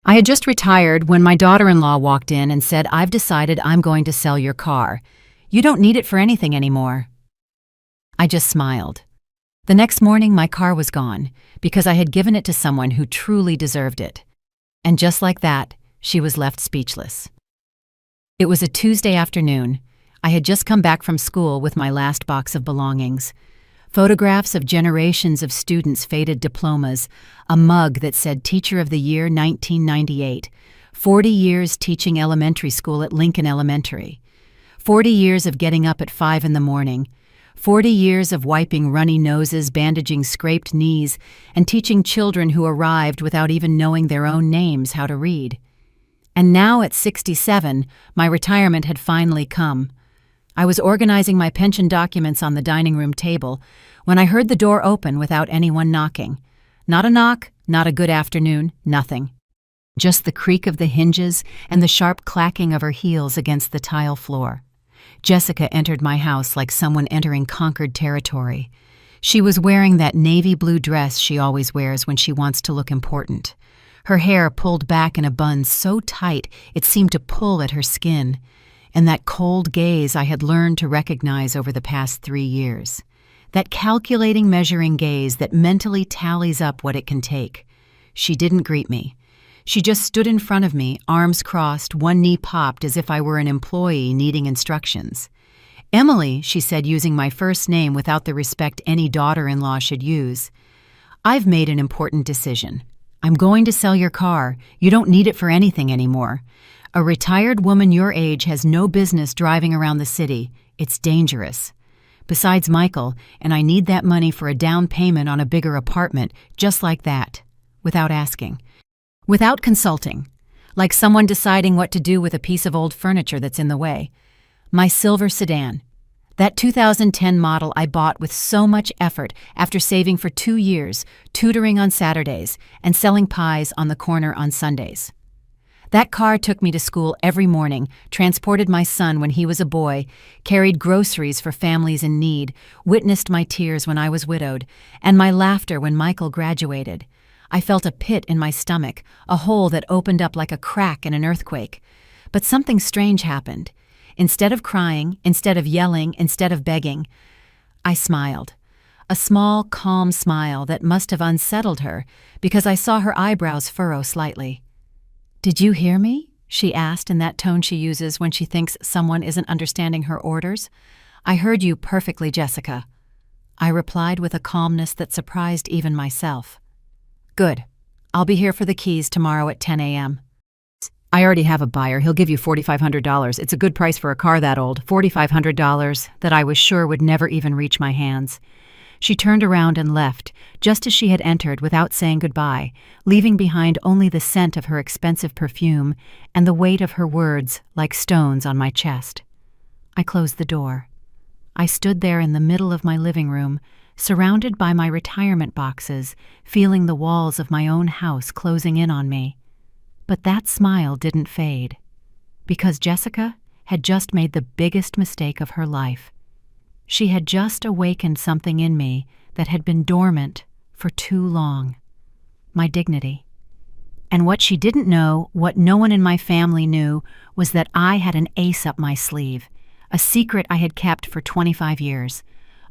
I had just retired when my daughter-in-law walked in and said, "I've decided I'm going to sell your car. You don't need it for anything anymore." I just smiled. The next morning, my car was gone because I had given it to someone who truly deserved it. And just like that, she was left speechless. It was a Tuesday afternoon. I had just come back from school with my last box of belongings. Photographs of generations of students' faded diplomas, a mug that said Teacher of the Year 1998, 40 years teaching elementary school at Lincoln Elementary, 40 years of getting up at 5 in the morning, 40 years of wiping runny noses, bandaging scraped knees, and teaching children who arrived without even knowing their own names how to read. And now at 67, my retirement had finally come. I was organizing my pension documents on the dining room table when I heard the door open without anyone knocking. Not a knock, not a good afternoon, nothing. Just the creak of the hinges and the sharp clacking of her heels against the tile floor. Jessica entered my house like someone entering conquered territory. She was wearing that navy blue dress she always wears when she wants to look important. Her hair pulled back in a bun so tight it seemed to pull at her skin, and that cold gaze I had learned to recognize over the past 3 years. That calculating, measuring gaze that mentally tallies up what it can take. She didn't greet me. She just stood in front of me, arms crossed, one knee popped as if I were an employee needing instructions. "Emily," she said, using my first name without the respect any daughter-in-law should use. "I've made an important decision. I'm going to sell your car. You don't need it for anything anymore. A retired woman your age has no business driving around the city. It's dangerous. Besides Michael, and I need that money for a down payment on a bigger apartment, just like that, without asking. Without consulting, like someone deciding what to do with a piece of old furniture that's in the way. My silver sedan, that 2010 model I bought with so much effort after saving for 2 years, tutoring on Saturdays, and selling pies on the corner on Sundays. That car took me to school every morning, transported my son when he was a boy, carried groceries for families in need, witnessed my tears when I was widowed, and my laughter when Michael graduated. I felt a pit in my stomach, a hole that opened up like a crack in an earthquake. But something strange happened. Instead of crying, instead of yelling, instead of begging, I smiled. A small, calm smile that must have unsettled her because I saw her eyebrows furrow slightly. "Did you hear me?" she asked in that tone she uses when she thinks someone isn't understanding her orders. "I heard you perfectly, Jessica." I replied with a calmness that surprised even myself. "Good. I'll be here for the keys tomorrow at 10 a.m. I already have a buyer. He'll give you $4,500. It's a good price for a car that old, $4,500 that I was sure would never even reach my hands." She turned around and left, just as she had entered without saying goodbye, leaving behind only the scent of her expensive perfume and the weight of her words like stones on my chest. I closed the door. I stood there in the middle of my living room, surrounded by my retirement boxes, feeling the walls of my own house closing in on me. But that smile didn't fade, because Jessica had just made the biggest mistake of her life. She had just awakened something in me that had been dormant for too long. My dignity. And what she didn't know, what no one in my family knew, was that I had an ace up my sleeve, a secret I had kept for 25 years.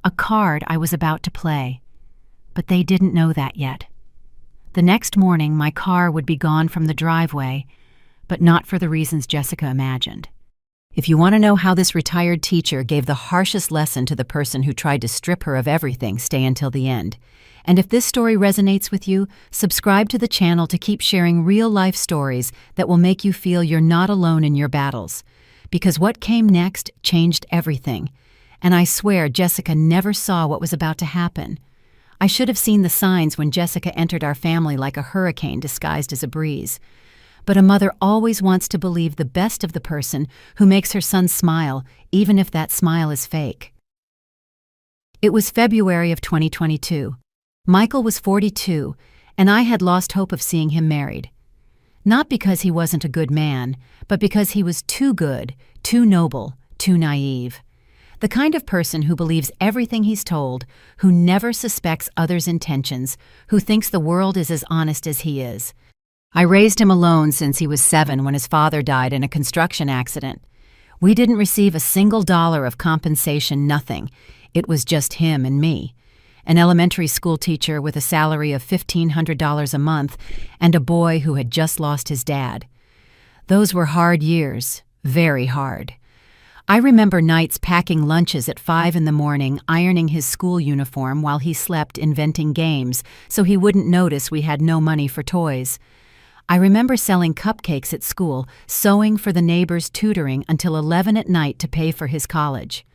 A card I was about to play. But they didn't know that yet. The next morning, my car would be gone from the driveway, but not for the reasons Jessica imagined. If you want to know how this retired teacher gave the harshest lesson to the person who tried to strip her of everything, stay until the end. And if this story resonates with you, subscribe to the channel to keep sharing real-life stories that will make you feel you're not alone in your battles. Because what came next changed everything. And I swear Jessica never saw what was about to happen. I should have seen the signs when Jessica entered our family like a hurricane disguised as a breeze. But a mother always wants to believe the best of the person who makes her son smile, even if that smile is fake. It was February of 2022. Michael was 42, and I had lost hope of seeing him married. Not because he wasn't a good man, but because he was too good, too noble, too naive. The kind of person who believes everything he's told, who never suspects others' intentions, who thinks the world is as honest as he is. I raised him alone since he was 7 when his father died in a construction accident. We didn't receive a single dollar of compensation, nothing. It was just him and me. An elementary school teacher with a salary of $1,500 a month, and a boy who had just lost his dad. Those were hard years, very hard. I remember nights packing lunches at 5 in the morning, ironing his school uniform while he slept, inventing games so he wouldn't notice we had no money for toys. I remember selling cupcakes at school, sewing for the neighbors' tutoring until 11 at night to pay for his college.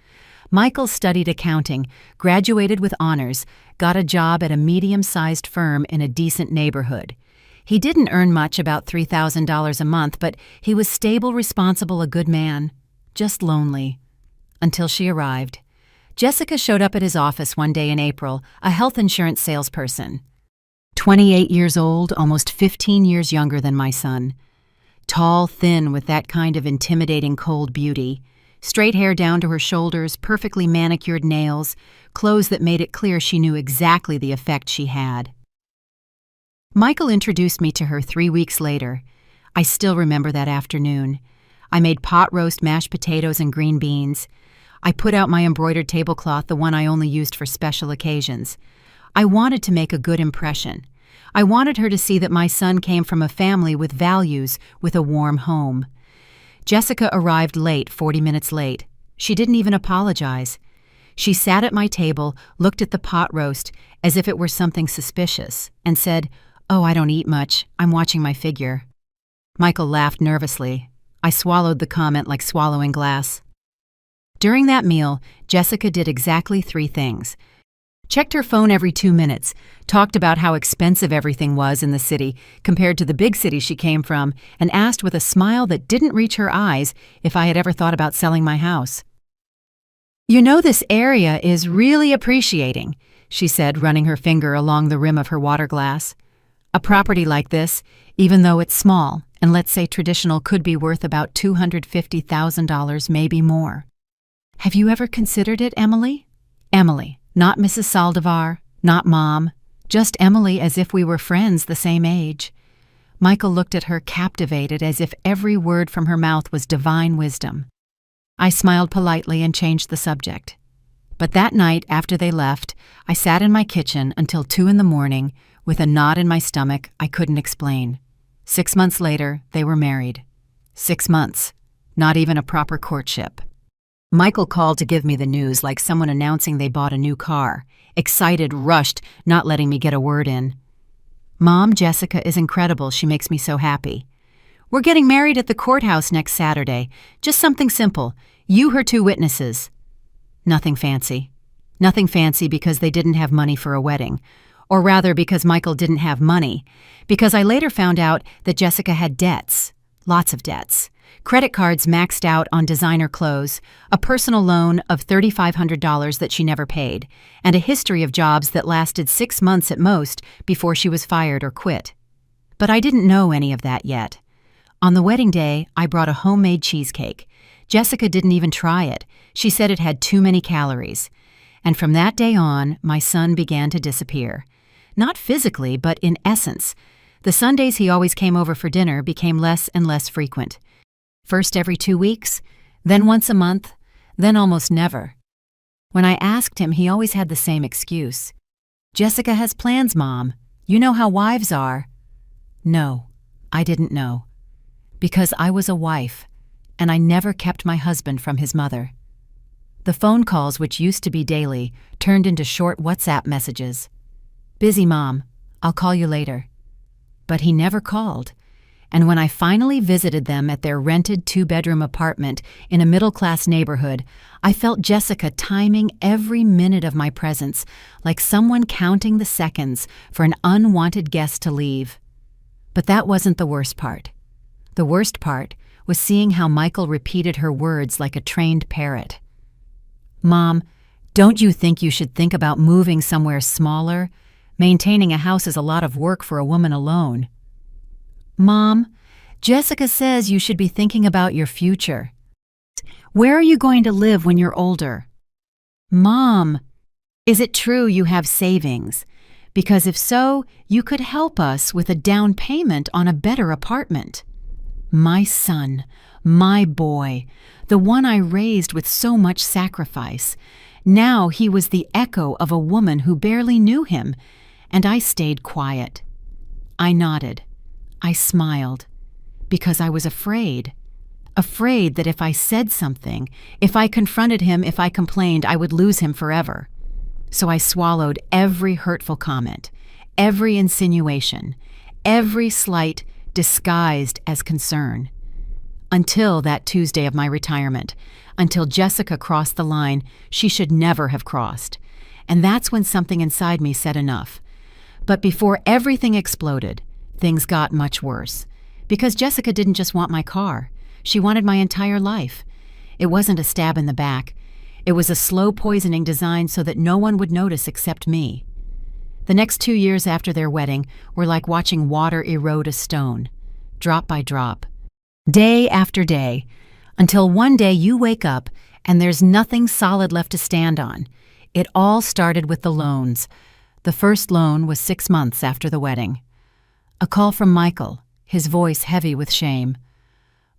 Michael studied accounting, graduated with honors, got a job at a medium-sized firm in a decent neighborhood. He didn't earn much, about $3,000 a month, but he was stable, responsible, a good man. Just lonely. Until she arrived. Jessica showed up at his office one day in April, a health insurance salesperson. 28 years old, almost 15 years younger than my son. Tall, thin, with that kind of intimidating cold beauty. Straight hair down to her shoulders, perfectly manicured nails, clothes that made it clear she knew exactly the effect she had. Michael introduced me to her 3 weeks later. I still remember that afternoon. I made pot roast, mashed potatoes, and green beans. I put out my embroidered tablecloth, the one I only used for special occasions. I wanted to make a good impression. I wanted her to see that my son came from a family with values, with a warm home. Jessica arrived late, 40 minutes late. She didn't even apologize. She sat at my table, looked at the pot roast as if it were something suspicious, and said, "Oh, I don't eat much. I'm watching my figure." Michael laughed nervously. I swallowed the comment like swallowing glass. During that meal, Jessica did exactly 3 things. Checked her phone every 2 minutes, talked about how expensive everything was in the city compared to the big city she came from, and asked with a smile that didn't reach her eyes if I had ever thought about selling my house. "You know, this area is really appreciating," she said, running her finger along the rim of her water glass. "A property like this, even though it's small, and let's say traditional, could be worth about $250,000, maybe more. Have you ever considered it, Emily?" Emily. Not Mrs. Saldivar, not Mom, just Emily, as if we were friends the same age. Michael looked at her, captivated, as if every word from her mouth was divine wisdom. I smiled politely and changed the subject. But that night, after they left, I sat in my kitchen until 2 in the morning, with a knot in my stomach I couldn't explain. 6 months later, they were married. 6 months. Not even a proper courtship. Michael called to give me the news like someone announcing they bought a new car. Excited, rushed, not letting me get a word in. "Mom, Jessica is incredible. She makes me so happy. We're getting married at the courthouse next Saturday. Just something simple. You, her 2 witnesses." Nothing fancy. Nothing fancy because they didn't have money for a wedding. Or rather, because Michael didn't have money. Because I later found out that Jessica had debts. Lots of debts. Credit cards maxed out on designer clothes, a personal loan of $3,500 that she never paid, and a history of jobs that lasted 6 months at most before she was fired or quit. But I didn't know any of that yet. On the wedding day, I brought a homemade cheesecake. Jessica didn't even try it. She said it had too many calories. And from that day on, my son began to disappear. Not physically, but in essence. The Sundays he always came over for dinner became less and less frequent. First every 2 weeks, then once a month, then almost never. When I asked him, he always had the same excuse. "Jessica has plans, Mom. You know how wives are." No, I didn't know. Because I was a wife, and I never kept my husband from his mother. The phone calls, which used to be daily, turned into short WhatsApp messages. "Busy, Mom. I'll call you later." But he never called. And when I finally visited them at their rented 2-bedroom apartment in a middle-class neighborhood, I felt Jessica timing every minute of my presence, like someone counting the seconds for an unwanted guest to leave. But that wasn't the worst part. The worst part was seeing how Michael repeated her words like a trained parrot. "Mom, don't you think you should think about moving somewhere smaller? Maintaining a house is a lot of work for a woman alone." "Mom, Jessica says you should be thinking about your future. Where are you going to live when you're older?" "Mom, is it true you have savings? Because if so, you could help us with a down payment on a better apartment. My son, my boy, the one I raised with so much sacrifice. Now he was the echo of a woman who barely knew him, and I stayed quiet. I nodded. I smiled. Because I was afraid. Afraid that if I said something, if I confronted him, if I complained, I would lose him forever. So I swallowed every hurtful comment, every insinuation, every slight disguised as concern. Until that Tuesday of my retirement, until Jessica crossed the line she should never have crossed. And that's when something inside me said enough. But before everything exploded, things got much worse. Because Jessica didn't just want my car. She wanted my entire life. It wasn't a stab in the back. It was a slow poisoning designed so that no one would notice except me. The next 2 years after their wedding were like watching water erode a stone, drop by drop, day after day, until one day you wake up and there's nothing solid left to stand on. It all started with the loans. The first loan was 6 months after the wedding. A call from Michael, his voice heavy with shame.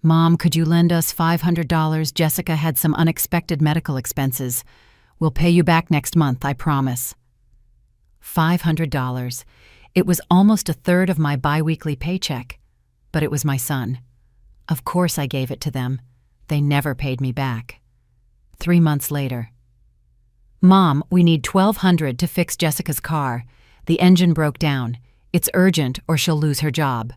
"Mom, could you lend us $500? Jessica had some unexpected medical expenses. We'll pay you back next month, I promise." $500. It was almost a third of my biweekly paycheck. But it was my son. Of course I gave it to them. They never paid me back. 3 months later. "Mom, we need $1,200 to fix Jessica's car. The engine broke down. It's urgent or she'll lose her job."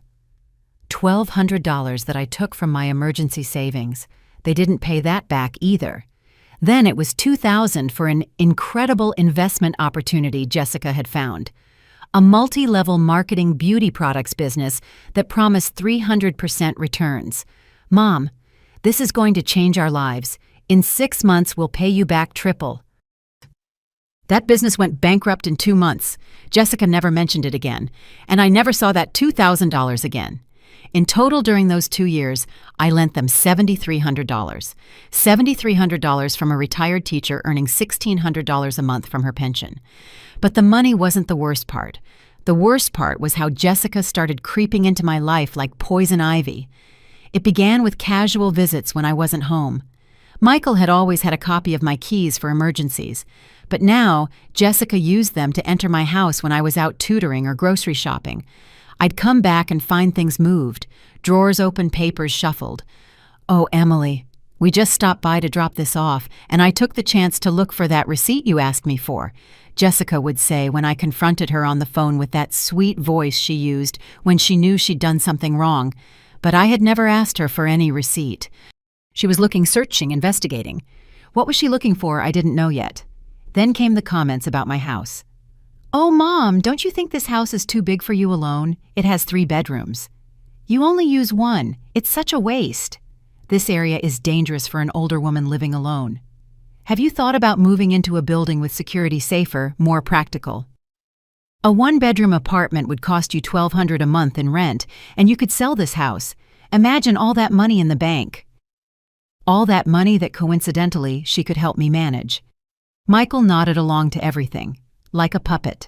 $1,200 that I took from my emergency savings. They didn't pay that back either. Then it was $2,000 for an incredible investment opportunity Jessica had found. A multi-level marketing beauty products business that promised 300% returns. "Mom, this is going to change our lives. In 6 months, we'll pay you back triple." That business went bankrupt in 2 months. Jessica never mentioned it again, and I never saw that $2,000 again. In total during those 2 years, I lent them $7,300. $7,300 from a retired teacher earning $1,600 a month from her pension. But the money wasn't the worst part. The worst part was how Jessica started creeping into my life like poison ivy. It began with casual visits when I wasn't home. Michael had always had a copy of my keys for emergencies, but now Jessica used them to enter my house when I was out tutoring or grocery shopping. I'd come back and find things moved, drawers open, papers shuffled. "Oh, Emily, we just stopped by to drop this off, and I took the chance to look for that receipt you asked me for," Jessica would say when I confronted her on the phone with that sweet voice she used when she knew she'd done something wrong. But I had never asked her for any receipt. She was looking, searching, investigating. What was she looking for? I didn't know yet. Then came the comments about my house. "Oh, Mom, don't you think this house is too big for you alone? It has 3 bedrooms. You only use 1. It's such a waste. This area is dangerous for an older woman living alone. Have you thought about moving into a building with security safer, more practical? A 1-bedroom apartment would cost you $1,200 a month in rent, and you could sell this house. Imagine all that money in the bank." All that money that coincidentally she could help me manage. Michael nodded along to everything, like a puppet.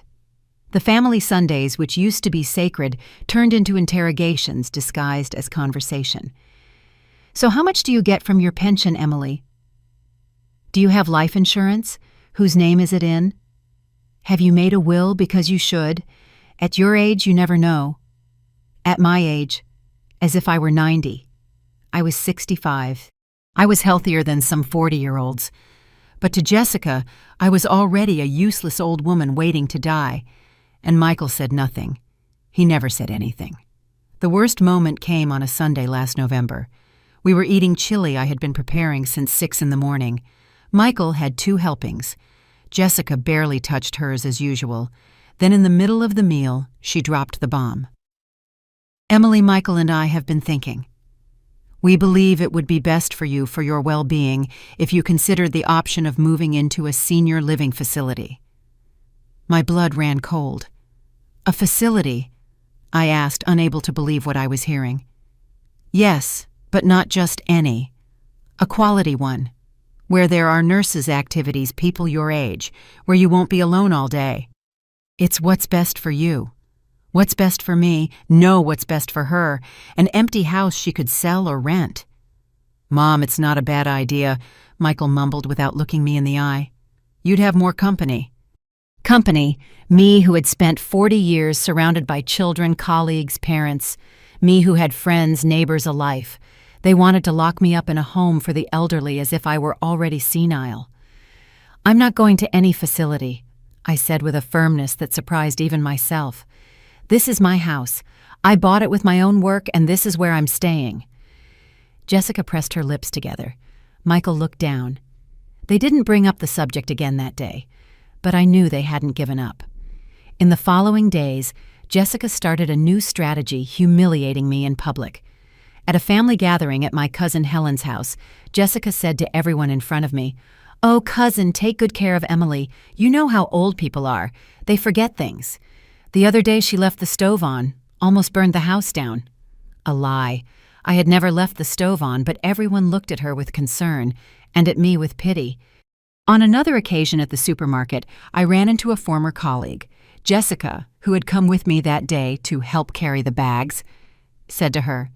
The family Sundays, which used to be sacred, turned into interrogations disguised as conversation. "So how much do you get from your pension, Emily? Do you have life insurance? Whose name is it in? Have you made a will because you should? At your age, you never know." At my age, as if I were 90. I was 65. I was healthier than some 40-year-olds. But to Jessica, I was already a useless old woman waiting to die. And Michael said nothing. He never said anything. The worst moment came on a Sunday last November. We were eating chili I had been preparing since 6 in the morning. Michael had 2 helpings. Jessica barely touched hers as usual. Then in the middle of the meal, she dropped the bomb. "Emily, Michael and I have been thinking. We believe it would be best for you for your well-being if you considered the option of moving into a senior living facility." My blood ran cold. "A facility?" I asked, unable to believe what I was hearing. "Yes, but not just any. A quality one, where there are nurses' activities, people your age, where you won't be alone all day." It's what's best for you. What's best for me, know what's best for her, an empty house she could sell or rent. Mom, it's not a bad idea, Michael mumbled without looking me in the eye. You'd have more company. Company, me who had spent 40 years surrounded by children, colleagues, parents, me who had friends, neighbors alike. They wanted to lock me up in a home for the elderly as if I were already senile. I'm not going to any facility, I said with a firmness that surprised even myself. This is my house. I bought it with my own work, and this is where I'm staying. Jessica pressed her lips together. Michael looked down. They didn't bring up the subject again that day, but I knew they hadn't given up. In the following days, Jessica started a new strategy humiliating me in public. At a family gathering at my cousin Helen's house, Jessica said to everyone in front of me, "Oh, cousin, take good care of Emily. You know how old people are. They forget things. The other day she left the stove on, almost burned the house down." A lie. I had never left the stove on, but everyone looked at her with concern, and at me with pity. On another occasion at the supermarket, I ran into a former colleague. Jessica, who had come with me that day to help carry the bags, said to her,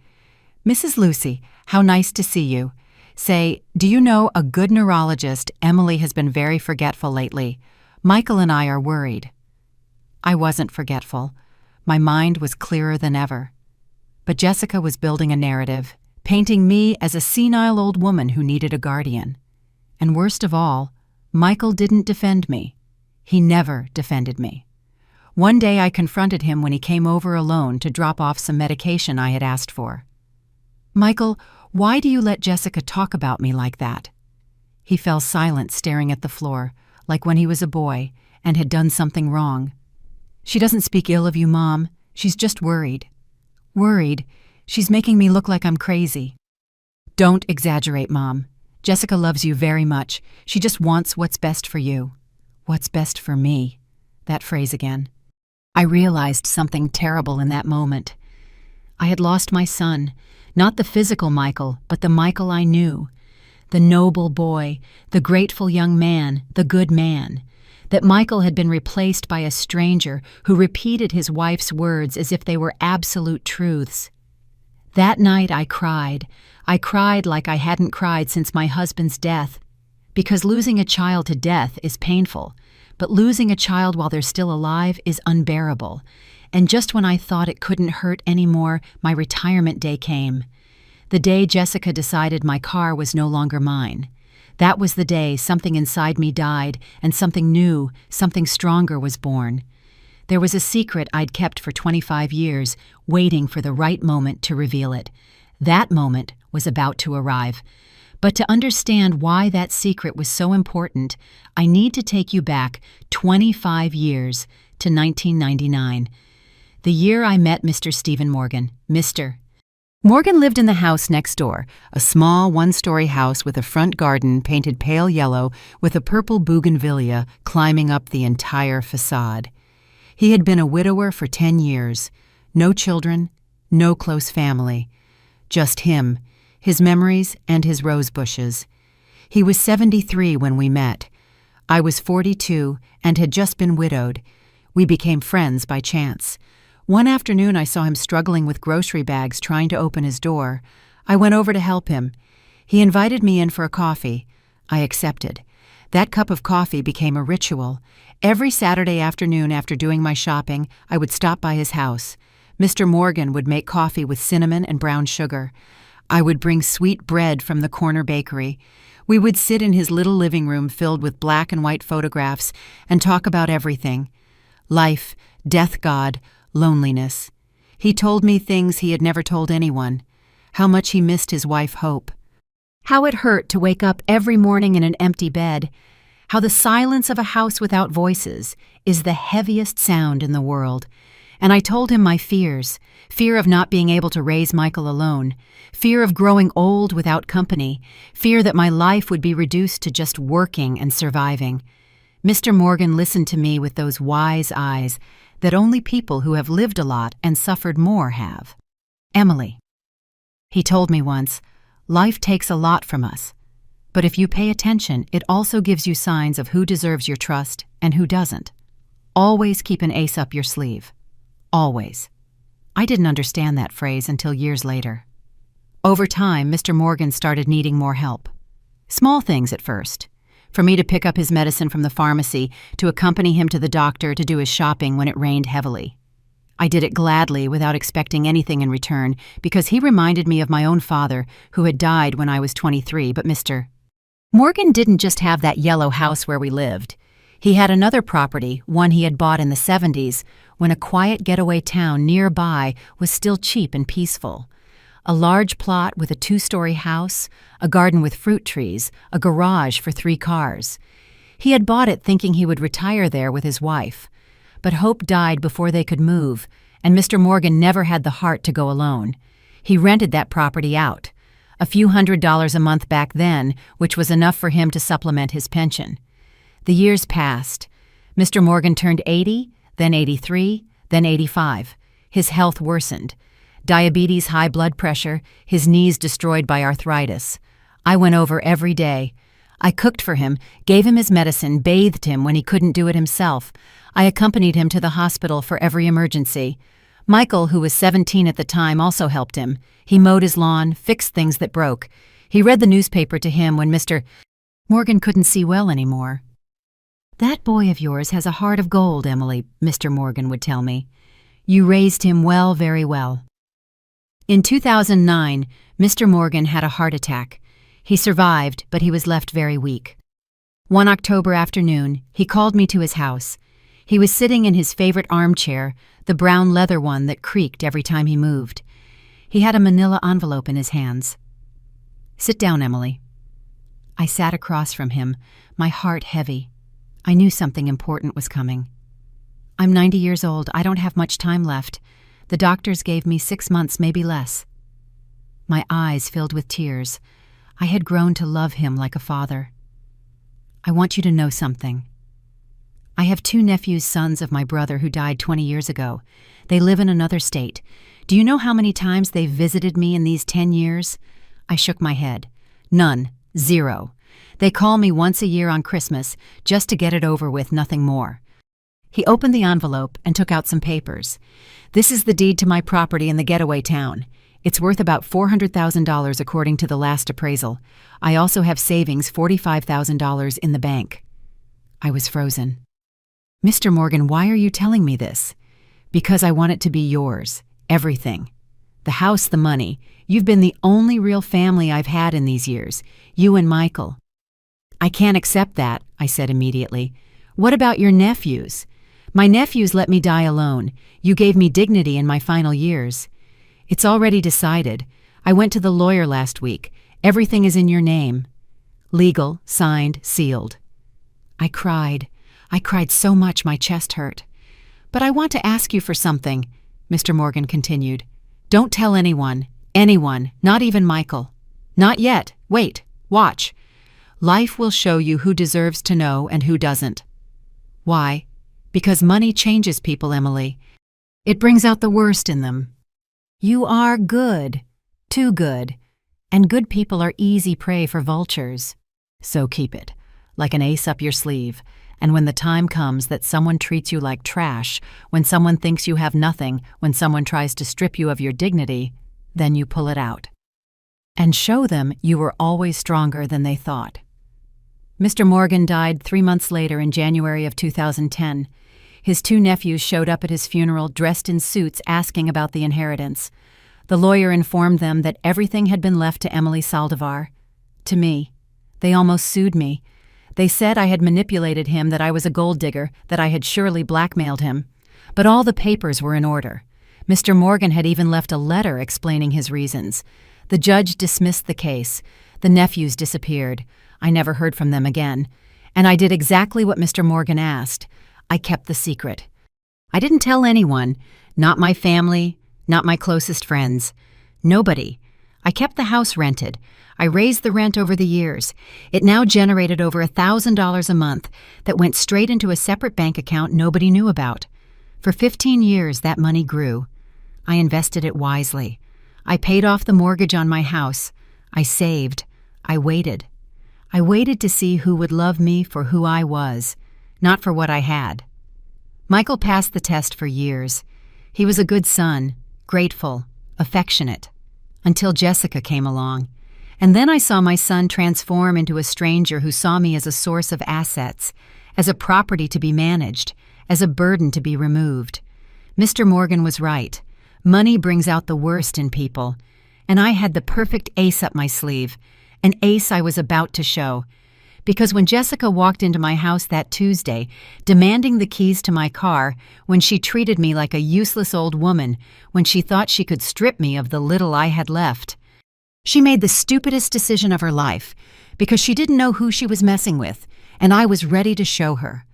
"Mrs. Lucy, how nice to see you. Say, do you know a good neurologist? Emily has been very forgetful lately. Michael and I are worried." I wasn't forgetful. My mind was clearer than ever. But Jessica was building a narrative, painting me as a senile old woman who needed a guardian. And worst of all, Michael didn't defend me. He never defended me. One day I confronted him when he came over alone to drop off some medication I had asked for. "Michael, why do you let Jessica talk about me like that?" He fell silent, staring at the floor, like when he was a boy and had done something wrong. "She doesn't speak ill of you, Mom. She's just worried." "Worried? She's making me look like I'm crazy." "Don't exaggerate, Mom. Jessica loves you very much. She just wants what's best for you." What's best for me? That phrase again. I realized something terrible in that moment. I had lost my son, not the physical Michael, but the Michael I knew. The noble boy, the grateful young man, the good man. That Michael had been replaced by a stranger who repeated his wife's words as if they were absolute truths. That night I cried. I cried like I hadn't cried since my husband's death. Because losing a child to death is painful, but losing a child while they're still alive is unbearable. And just when I thought it couldn't hurt anymore, my retirement day came. The day Jessica decided my car was no longer mine. That was the day something inside me died, and something new, something stronger was born. There was a secret I'd kept for 25 years, waiting for the right moment to reveal it. That moment was about to arrive. But to understand why that secret was so important, I need to take you back 25 years to 1999. The year I met Mr. Stephen Morgan. Mr. Morgan lived in the house next door, a small one-story house with a front garden painted pale yellow with a purple bougainvillea climbing up the entire facade. He had been a widower for 10 years. No children, no close family. Just him, his memories, and his rose bushes. He was 73 when we met. I was 42 and had just been widowed. We became friends by chance. One afternoon I saw him struggling with grocery bags trying to open his door. I went over to help him. He invited me in for a coffee. I accepted. That cup of coffee became a ritual. Every Saturday afternoon after doing my shopping, I would stop by his house. Mr. Morgan would make coffee with cinnamon and brown sugar. I would bring sweet bread from the corner bakery. We would sit in his little living room filled with black and white photographs and talk about everything. Life, death god, loneliness. He told me things he had never told anyone. How much he missed his wife, Hope. How it hurt to wake up every morning in an empty bed. How the silence of a house without voices is the heaviest sound in the world. And I told him my fears. Fear of not being able to raise Michael alone. Fear of growing old without company. Fear that my life would be reduced to just working and surviving. Mr. Morgan listened to me with those wise eyes that only people who have lived a lot and suffered more have. "Emily," he told me once, "life takes a lot from us. But if you pay attention, it also gives you signs of who deserves your trust and who doesn't." Always keep an ace up your sleeve. Always. I didn't understand that phrase until years later. Over time, Mr. Morgan started needing more help. Small things at first. For me to pick up his medicine from the pharmacy, to accompany him to the doctor, to do his shopping when it rained heavily. I did it gladly without expecting anything in return because he reminded me of my own father who had died when I was 23, but Mr. Morgan didn't just have that yellow house where we lived. He had another property, one he had bought in the 70s, when a quiet getaway town nearby was still cheap and peaceful. A large plot with a 2-story house, a garden with fruit trees, a garage for 3 cars. He had bought it thinking he would retire there with his wife. But hope died before they could move, and Mr. Morgan never had the heart to go alone. He rented that property out. A few $100s a month back then, which was enough for him to supplement his pension. The years passed. Mr. Morgan turned 80, then 83, then 85. His health worsened. Diabetes, high blood pressure, his knees destroyed by arthritis. I went over every day. I cooked for him, gave him his medicine, bathed him when he couldn't do it himself. I accompanied him to the hospital for every emergency. Michael, who was 17 at the time, also helped him. He mowed his lawn, fixed things that broke. He read the newspaper to him when Mr. Morgan couldn't see well anymore. "That boy of yours has a heart of gold, Emily," Mr. Morgan would tell me. "You raised him well, very well." In 2009, Mr. Morgan had a heart attack. He survived, but he was left very weak. One October afternoon, he called me to his house. He was sitting in his favorite armchair, the brown leather one that creaked every time he moved. He had a manila envelope in his hands. "Sit down, Emily." I sat across from him, my heart heavy. I knew something important was coming. "I'm 90 years old. I don't have much time left. The doctors gave me 6 months, maybe less." My eyes filled with tears. I had grown to love him like a father. "I want you to know something. I have 2 nephews, sons of my brother who died 20 years ago. They live in another state. Do you know how many times they've visited me in these 10 years? I shook my head. None. 0. They call me once a year on Christmas, just to get it over with, nothing more. He opened the envelope and took out some papers. "This is the deed to my property in the getaway town. It's worth about $400,000 according to the last appraisal. I also have savings $45,000 in the bank." I was frozen. "Mr. Morgan, why are you telling me this?" "Because I want it to be yours. Everything. The house, the money. You've been the only real family I've had in these years. You and Michael." "I can't accept that," I said immediately. "What about your nephews?" "My nephews let me die alone. You gave me dignity in my final years." "It's already decided. I went to the lawyer last week. Everything is in your name. Legal, signed, sealed." I cried. I cried so much my chest hurt. "But I want to ask you for something," Mr. Morgan continued. "Don't tell anyone. Anyone. Not even Michael." "Not yet. Wait. Watch. Life will show you who deserves to know and who doesn't." "Why?" "Because money changes people, Emily. It brings out the worst in them. You are good. Too good. And good people are easy prey for vultures. So keep it, like an ace up your sleeve. And when the time comes that someone treats you like trash, when someone thinks you have nothing, when someone tries to strip you of your dignity, then you pull it out. And show them you were always stronger than they thought." Mr. Morgan died 3 months later in January of 2010. His 2 nephews showed up at his funeral dressed in suits asking about the inheritance. The lawyer informed them that everything had been left to Emily Saldivar. To me. They almost sued me. They said I had manipulated him, that I was a gold digger, that I had surely blackmailed him. But all the papers were in order. Mr. Morgan had even left a letter explaining his reasons. The judge dismissed the case. The nephews disappeared. I never heard from them again. And I did exactly what Mr. Morgan asked. I kept the secret. I didn't tell anyone, not my family, not my closest friends. Nobody. I kept the house rented. I raised the rent over the years. It now generated over $1,000 a month that went straight into a separate bank account nobody knew about. For 15 years, that money grew. I invested it wisely. I paid off the mortgage on my house. I saved. I waited. I waited to see who would love me for who I was, not for what I had. Michael passed the test for years. He was a good son, grateful, affectionate, until Jessica came along. And then I saw my son transform into a stranger who saw me as a source of assets, as a property to be managed, as a burden to be removed. Mr. Morgan was right. Money brings out the worst in people. And I had the perfect ace up my sleeve, an ace I was about to show. Because when Jessica walked into my house that Tuesday, demanding the keys to my car, when she treated me like a useless old woman, when she thought she could strip me of the little I had left, she made the stupidest decision of her life, because she didn't know who she was messing with, and I was ready to show her.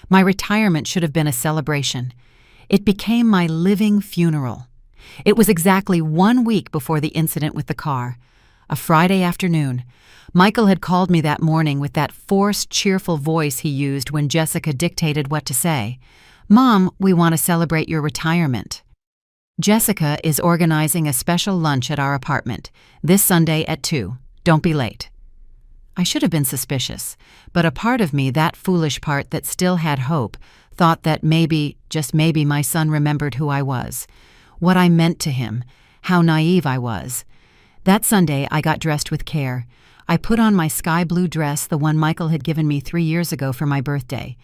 My retirement should have been a celebration. It became my living funeral. It was exactly 1 week before the incident with the car. A Friday afternoon. Michael had called me that morning with that forced, cheerful voice he used when Jessica dictated what to say. "Mom, we want to celebrate your retirement. Jessica is organizing a special lunch at our apartment, this Sunday at 2. Don't be late." I should have been suspicious, but a part of me, that foolish part that still had hope, thought that maybe, just maybe, my son remembered who I was, what I meant to him, how naive I was. That Sunday, I got dressed with care. I put on my sky blue dress, the one Michael had given me 3 years ago for my birthday.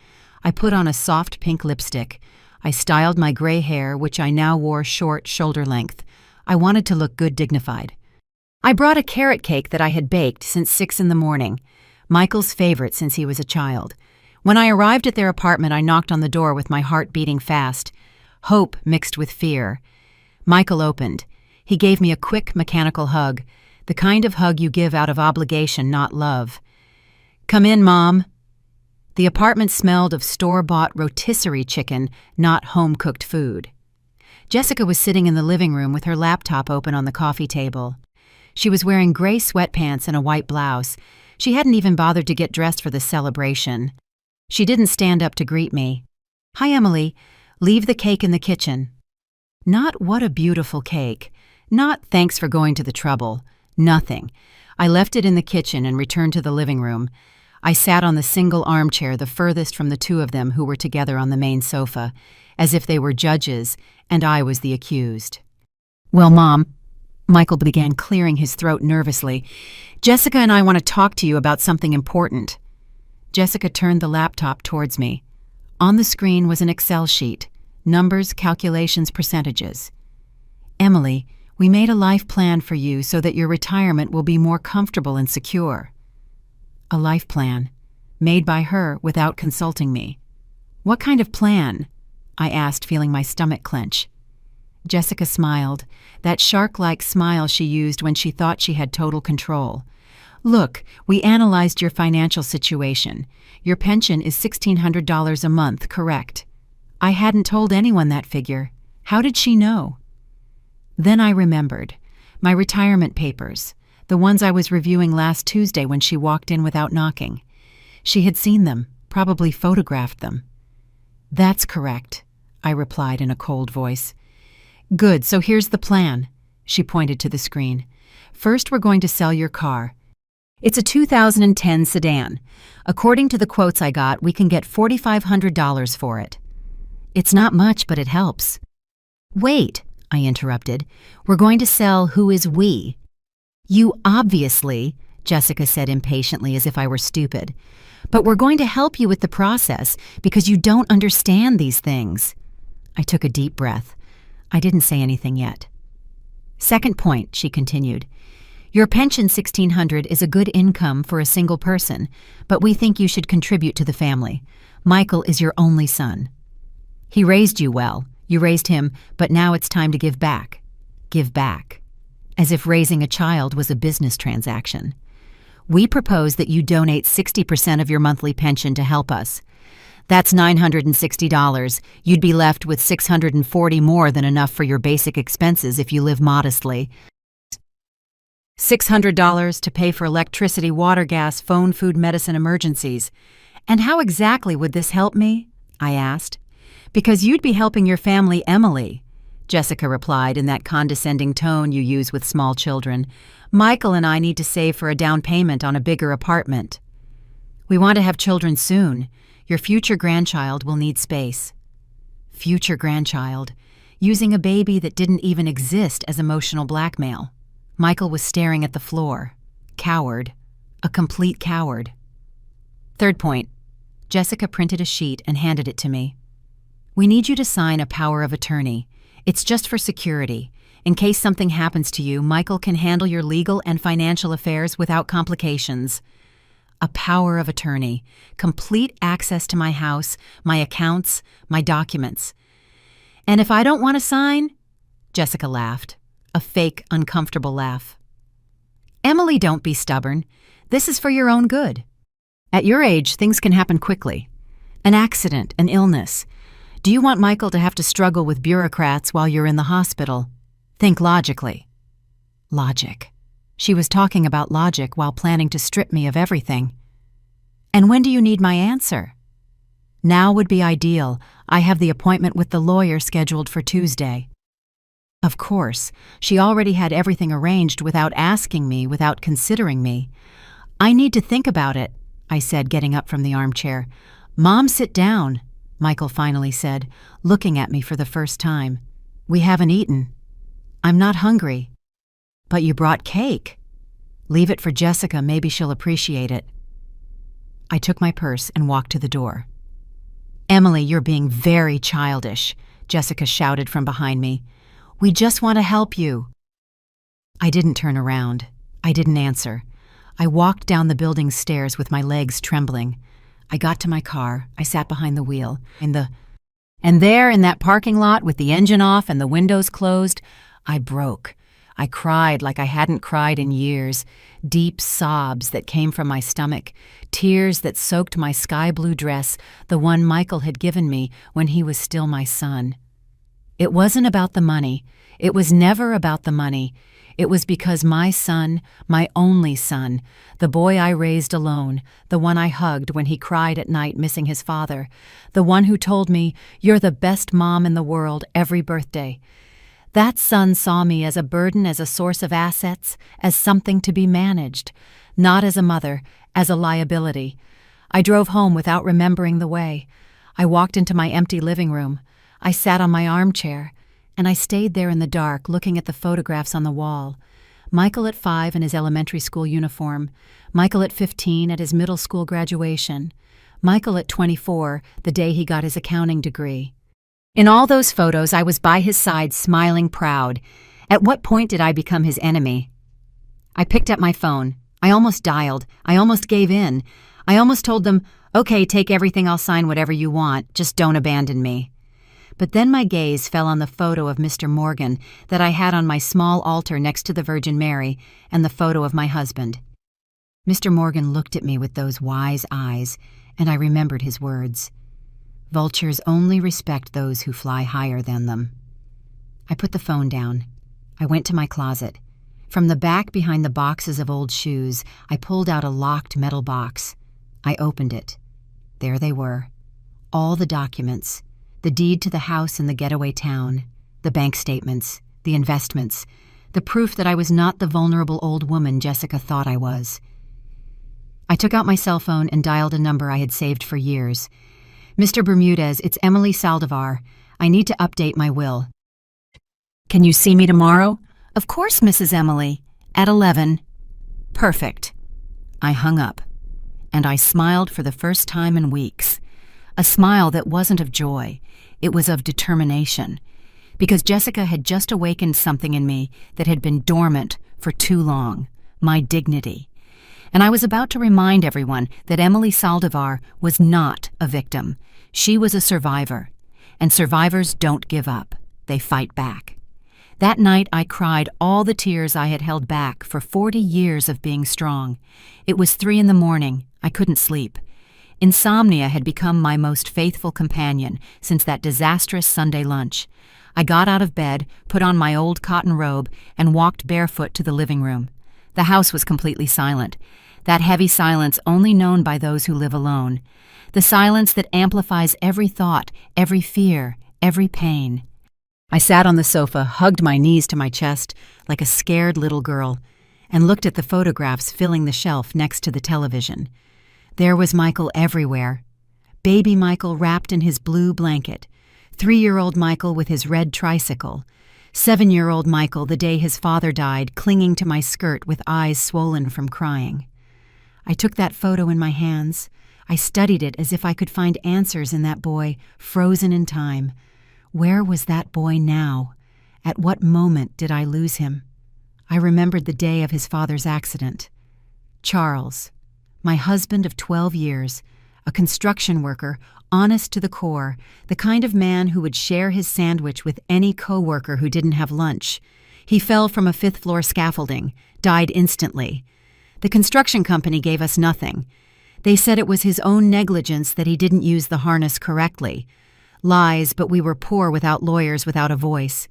I put on a soft pink lipstick. I styled my gray hair, which I now wore short, shoulder length. I wanted to look good, dignified. I brought a carrot cake that I had baked since 6 in the morning, Michael's favorite since he was a child. When I arrived at their apartment, I knocked on the door with my heart beating fast, hope mixed with fear. Michael opened. He gave me a quick, mechanical hug, the kind of hug you give out of obligation, not love. "Come in, Mom." The apartment smelled of store-bought rotisserie chicken, not home-cooked food. Jessica was sitting in the living room with her laptop open on the coffee table. She was wearing gray sweatpants and a white blouse. She hadn't even bothered to get dressed for the celebration. She didn't stand up to greet me. "Hi, Emily. Leave the cake in the kitchen." Not "what a beautiful cake." Not "thanks for going to the trouble." Nothing. I left it in the kitchen and returned to the living room. I sat on the single armchair, the furthest from the two of them who were together on the main sofa, as if they were judges and I was the accused. "Well, Mom," Michael began, clearing his throat nervously, "Jessica and I want to talk to you about something important." Jessica turned the laptop towards me. On the screen was an Excel sheet, numbers, calculations, percentages. "Emily, we made a life plan for you so that your retirement will be more comfortable and secure." A life plan, made by her without consulting me. "What kind of plan?" I asked, feeling my stomach clench. Jessica smiled, that shark-like smile she used when she thought she had total control. "Look, we analyzed your financial situation. Your pension is $1,600 a month, correct?" I hadn't told anyone that figure. How did she know? Then I remembered. My retirement papers, the ones I was reviewing last Tuesday when she walked in without knocking. She had seen them, probably photographed them. "That's correct," I replied in a cold voice. "Good, so here's the plan." She pointed to the screen. "First, we're going to sell your car. It's a 2010 sedan. According to the quotes I got, we can get $4,500 for it. It's not much, but it helps." "Wait," I interrupted. "We're going to sell who is we." "You obviously," Jessica said impatiently as if I were stupid. "But we're going to help you with the process because you don't understand these things." I took a deep breath. I didn't say anything yet. "Second point," she continued. "Your pension, $1,600, is a good income for a single person, but we think you should contribute to the family. Michael is your only son. He raised you well. You raised him, but now it's time to give back. Give back. As if raising a child was a business transaction. We propose that you donate 60% of your monthly pension to help us. That's $960. You'd be left with $640, more than enough for your basic expenses if you live modestly. $600 to pay for electricity, water, gas, phone, food, medicine, emergencies. And how exactly would this help me?" I asked. "Because you'd be helping your family, Emily," Jessica replied in that condescending tone you use with small children. "Michael and I need to save for a down payment on a bigger apartment. We want to have children soon. Your future grandchild will need space." future grandchild, using a baby that didn't even exist as emotional blackmail. Michael was staring at the floor. Coward. A complete coward. Third point. Jessica printed a sheet and handed it to me. We need you to sign a power of attorney. It's just for security. In case something happens to you, Michael can handle your legal and financial affairs without complications. A power of attorney. Complete access to my house, my accounts, my documents. And if I don't want to sign? Jessica laughed. A fake, uncomfortable laugh. Emily, don't be stubborn. This is for your own good. At your age, things can happen quickly. An accident, an illness. Do you want Michael to have to struggle with bureaucrats while you're in the hospital? Think logically. Logic. She was talking about logic while planning to strip me of everything. And when do you need my answer? Now would be ideal. I have the appointment with the lawyer scheduled for Tuesday. Of course, she already had everything arranged without asking me, without considering me. I need to think about it, I said, getting up from the armchair. Mom, sit down, Michael finally said, looking at me for the first time. We haven't eaten. I'm not hungry. But you brought cake. Leave it for Jessica, maybe she'll appreciate it. I took my purse and walked to the door. Emily, you're being very childish, Jessica shouted from behind me. We just want to help you. I didn't turn around. I didn't answer. I walked down the building's stairs with my legs trembling. I got to my car. I sat behind the wheel. And there, in that parking lot with the engine off and the windows closed, I broke. I cried like I hadn't cried in years, deep sobs that came from my stomach, tears that soaked my sky-blue dress, the one Michael had given me when he was still my son. It wasn't about the money. It was never about the money. It was because my son, my only son, the boy I raised alone, the one I hugged when he cried at night missing his father, the one who told me, "You're the best mom in the world," every birthday. That son saw me as a burden, as a source of assets, as something to be managed, not as a mother, as a liability. I drove home without remembering the way. I walked into my empty living room. I sat on my armchair, and I stayed there in the dark looking at the photographs on the wall. Michael at 5 in his elementary school uniform, Michael at 15 at his middle school graduation, Michael at 24 the day he got his accounting degree. In all those photos, I was by his side, smiling proud. At what point did I become his enemy? I picked up my phone. I almost dialed. I almost gave in. I almost told them, "Okay, take everything, I'll sign whatever you want, just don't abandon me." But then my gaze fell on the photo of Mr. Morgan that I had on my small altar next to the Virgin Mary and the photo of my husband. Mr. Morgan looked at me with those wise eyes, and I remembered his words. Vultures only respect those who fly higher than them. I put the phone down. I went to my closet. From the back behind the boxes of old shoes, I pulled out a locked metal box. I opened it. There they were. All the documents. The deed to the house in the getaway town, the bank statements, the investments, the proof that I was not the vulnerable old woman Jessica thought I was. I took out my cell phone and dialed a number I had saved for years. "Mr. Bermudez, it's Emily Saldivar. I need to update my will." "Can you see me tomorrow?" "Of course, Mrs. Emily. At 11. "Perfect." I hung up, and I smiled for the first time in weeks. A smile that wasn't of joy. It was of determination, because Jessica had just awakened something in me that had been dormant for too long, my dignity. And I was about to remind everyone that Emily Saldivar was not a victim. She was a survivor, and survivors don't give up. They fight back. That night I cried all the tears I had held back for 40 years of being strong. It was 3 a.m. I couldn't sleep. Insomnia had become my most faithful companion since that disastrous Sunday lunch. I got out of bed, put on my old cotton robe, and walked barefoot to the living room. The house was completely silent, that heavy silence only known by those who live alone, the silence that amplifies every thought, every fear, every pain. I sat on the sofa, hugged my knees to my chest like a scared little girl, and looked at the photographs filling the shelf next to the television. There was Michael everywhere. Baby Michael wrapped in his blue blanket, 3-year-old Michael with his red tricycle. 7-year-old Michael the day his father died, clinging to my skirt with eyes swollen from crying. I took that photo in my hands. I studied it as if I could find answers in that boy, frozen in time. Where was that boy now? At what moment did I lose him? I remembered the day of his father's accident. Charles, my husband of 12 years, a construction worker, honest to the core, the kind of man who would share his sandwich with any co-worker who didn't have lunch. He fell from a 5th-floor scaffolding, died instantly. The construction company gave us nothing. They said it was his own negligence that he didn't use the harness correctly. Lies, but we were poor without lawyers, without a voice.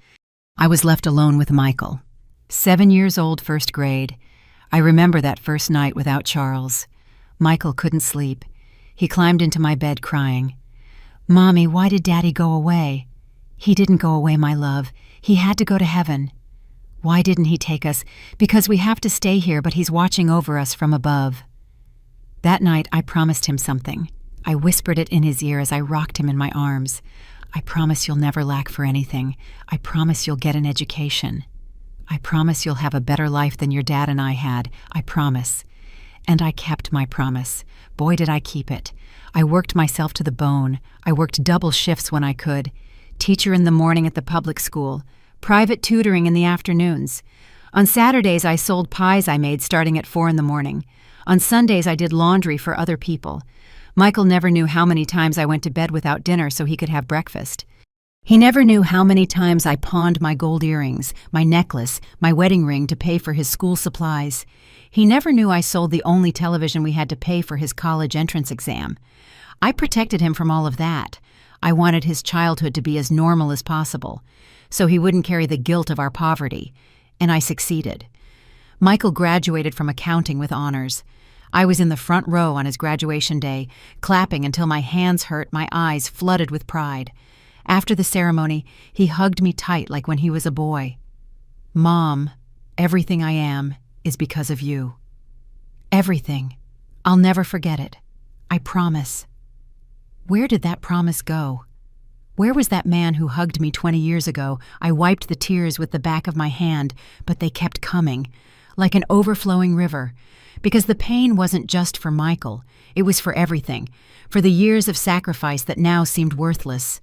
I was left alone with Michael. 7 years old, 1st grade. I remember that first night without Charles. Michael couldn't sleep. He climbed into my bed crying. "Mommy, why did Daddy go away?" "He didn't go away, my love. He had to go to heaven." "Why didn't he take us?" "Because we have to stay here, but he's watching over us from above." That night I promised him something. I whispered it in his ear as I rocked him in my arms. "I promise you'll never lack for anything. I promise you'll get an education. I promise you'll have a better life than your dad and I had. I promise." And I kept my promise. Boy, did I keep it. I worked myself to the bone. I worked double shifts when I could. Teacher in the morning at the public school. Private tutoring in the afternoons. On Saturdays, I sold pies I made starting at 4 in the morning. On Sundays, I did laundry for other people. Michael never knew how many times I went to bed without dinner so he could have breakfast. He never knew how many times I pawned my gold earrings, my necklace, my wedding ring to pay for his school supplies. He never knew I sold the only television we had to pay for his college entrance exam. I protected him from all of that. I wanted his childhood to be as normal as possible, so he wouldn't carry the guilt of our poverty, and I succeeded. Michael graduated from accounting with honors. I was in the front row on his graduation day, clapping until my hands hurt, my eyes flooded with pride. After the ceremony, he hugged me tight like when he was a boy. "Mom, everything I am is because of you. Everything. I'll never forget it. I promise." Where did that promise go? Where was that man who hugged me 20 years ago? I wiped the tears with the back of my hand, but they kept coming, like an overflowing river, because the pain wasn't just for Michael. It was for everything, for the years of sacrifice that now seemed worthless.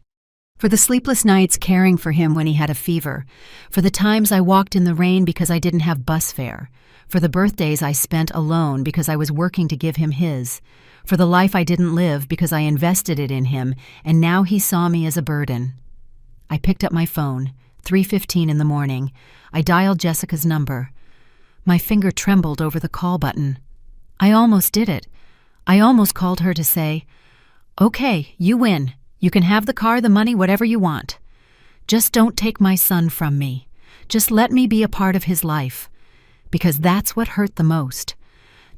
For the sleepless nights caring for him when he had a fever, for the times I walked in the rain because I didn't have bus fare, for the birthdays I spent alone because I was working to give him his, for the life I didn't live because I invested it in him and now he saw me as a burden. I picked up my phone, 3:15 in the morning. I dialed Jessica's number. My finger trembled over the call button. I almost did it. I almost called her to say, "Okay, you win. You can have the car, the money, whatever you want. Just don't take my son from me. Just let me be a part of his life." Because that's what hurt the most.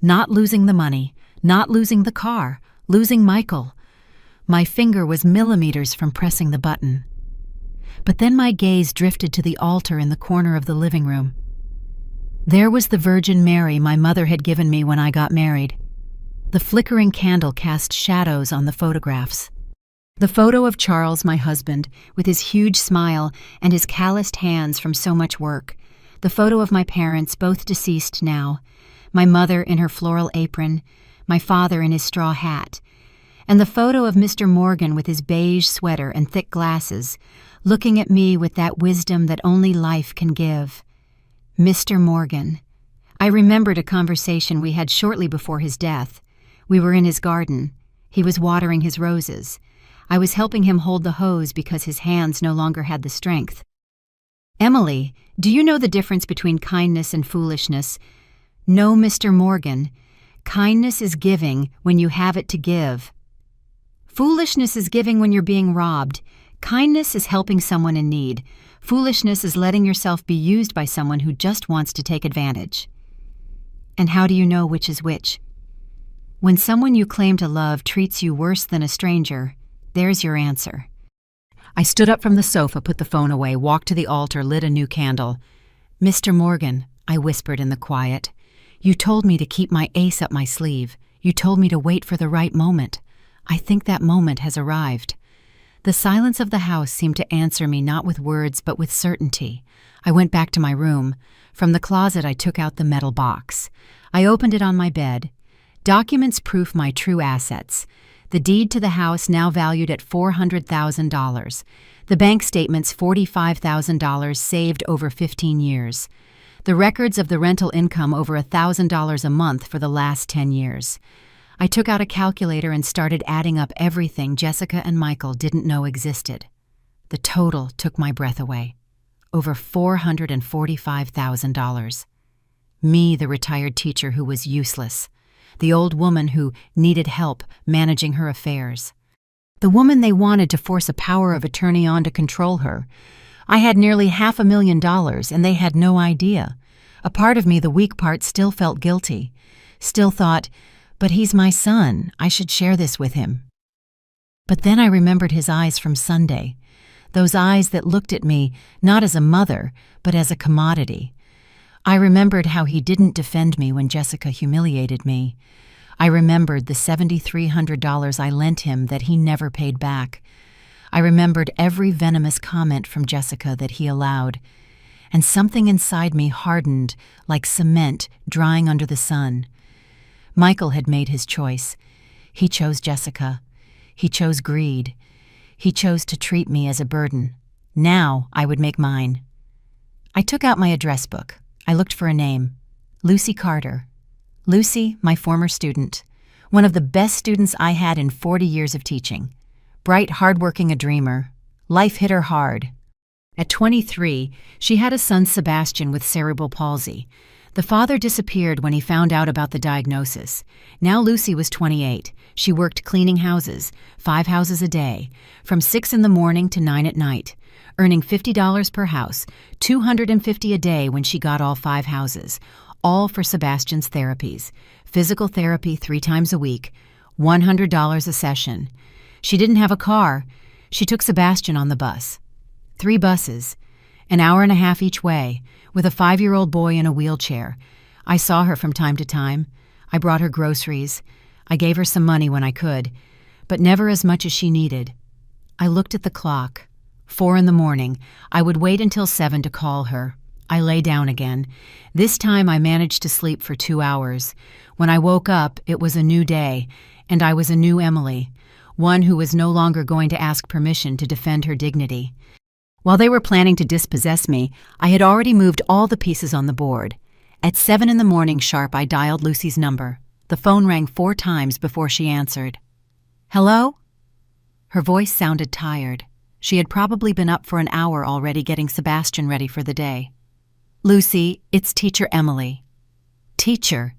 Not losing the money, not losing the car, losing Michael. My finger was millimeters from pressing the button. But then my gaze drifted to the altar in the corner of the living room. There was the Virgin Mary my mother had given me when I got married. The flickering candle cast shadows on the photographs. The photo of Charles, my husband, with his huge smile and his calloused hands from so much work. The photo of my parents, both deceased now. My mother in her floral apron, my father in his straw hat. And the photo of Mr. Morgan with his beige sweater and thick glasses, looking at me with that wisdom that only life can give. Mr. Morgan. I remembered a conversation we had shortly before his death. We were in his garden. He was watering his roses. I was helping him hold the hose because his hands no longer had the strength. "Emily, do you know the difference between kindness and foolishness?" "No, Mr. Morgan. Kindness is giving when you have it to give. Foolishness is giving when you're being robbed. Kindness is helping someone in need. Foolishness is letting yourself be used by someone who just wants to take advantage." And how do you know which is which? When someone you claim to love treats you worse than a stranger, there's your answer. I stood up from the sofa, put the phone away, walked to the altar, lit a new candle. "Mr. Morgan," I whispered in the quiet, "you told me to keep my ace up my sleeve. You told me to wait for the right moment. I think that moment has arrived. The silence of the house seemed to answer me not with words but with certainty. I went back to my room. From the closet I took out the metal box. I opened it on my bed. Documents proof my true assets. The deed to the house now valued at $400,000. The bank statements $45,000 saved over 15 years. The records of the rental income over $1,000 a month for the last 10 years. I took out a calculator and started adding up everything Jessica and Michael didn't know existed. The total took my breath away. Over $445,000. Me, the retired teacher who was useless. The old woman who needed help managing her affairs. The woman they wanted to force a power of attorney on to control her. I had nearly $500,000 and they had no idea. A part of me, the weak part, still felt guilty. Still thought, but he's my son, I should share this with him. But then I remembered his eyes from Sunday. Those eyes that looked at me not as a mother, but as a commodity. I remembered how he didn't defend me when Jessica humiliated me. I remembered the $7,300 I lent him that he never paid back. I remembered every venomous comment from Jessica that he allowed. And something inside me hardened like cement drying under the sun. Michael had made his choice. He chose Jessica. He chose greed. He chose to treat me as a burden. Now I would make mine. I took out my address book. I looked for a name. Lucy Carter. Lucy, my former student. One of the best students I had in 40 years of teaching. Bright, hardworking, a dreamer. Life hit her hard. At 23, she had a son, Sebastian, with cerebral palsy. The father disappeared when he found out about the diagnosis. Now Lucy was 28. She worked cleaning houses, 5 houses a day, from 6 in the morning to 9 at night, earning $50 per house, $250 a day when she got all 5 houses, all for Sebastian's therapies. Physical therapy 3 times a week, $100 a session. She didn't have a car. She took Sebastian on the bus. 3 buses, an hour and a half each way, with a 5-year-old boy in a wheelchair. I saw her from time to time. I brought her groceries. I gave her some money when I could, but never as much as she needed. I looked at the clock. 4 in the morning. I would wait until 7 to call her. I lay down again. This time I managed to sleep for 2 hours. When I woke up, it was a new day, and I was a new Emily, one who was no longer going to ask permission to defend her dignity. While they were planning to dispossess me, I had already moved all the pieces on the board. At 7 in the morning sharp, I dialed Lucy's number. The phone rang 4 times before she answered. "Hello?" Her voice sounded tired. She had probably been up for an hour already getting Sebastian ready for the day. "Lucy, it's Teacher Emily." "Teacher?"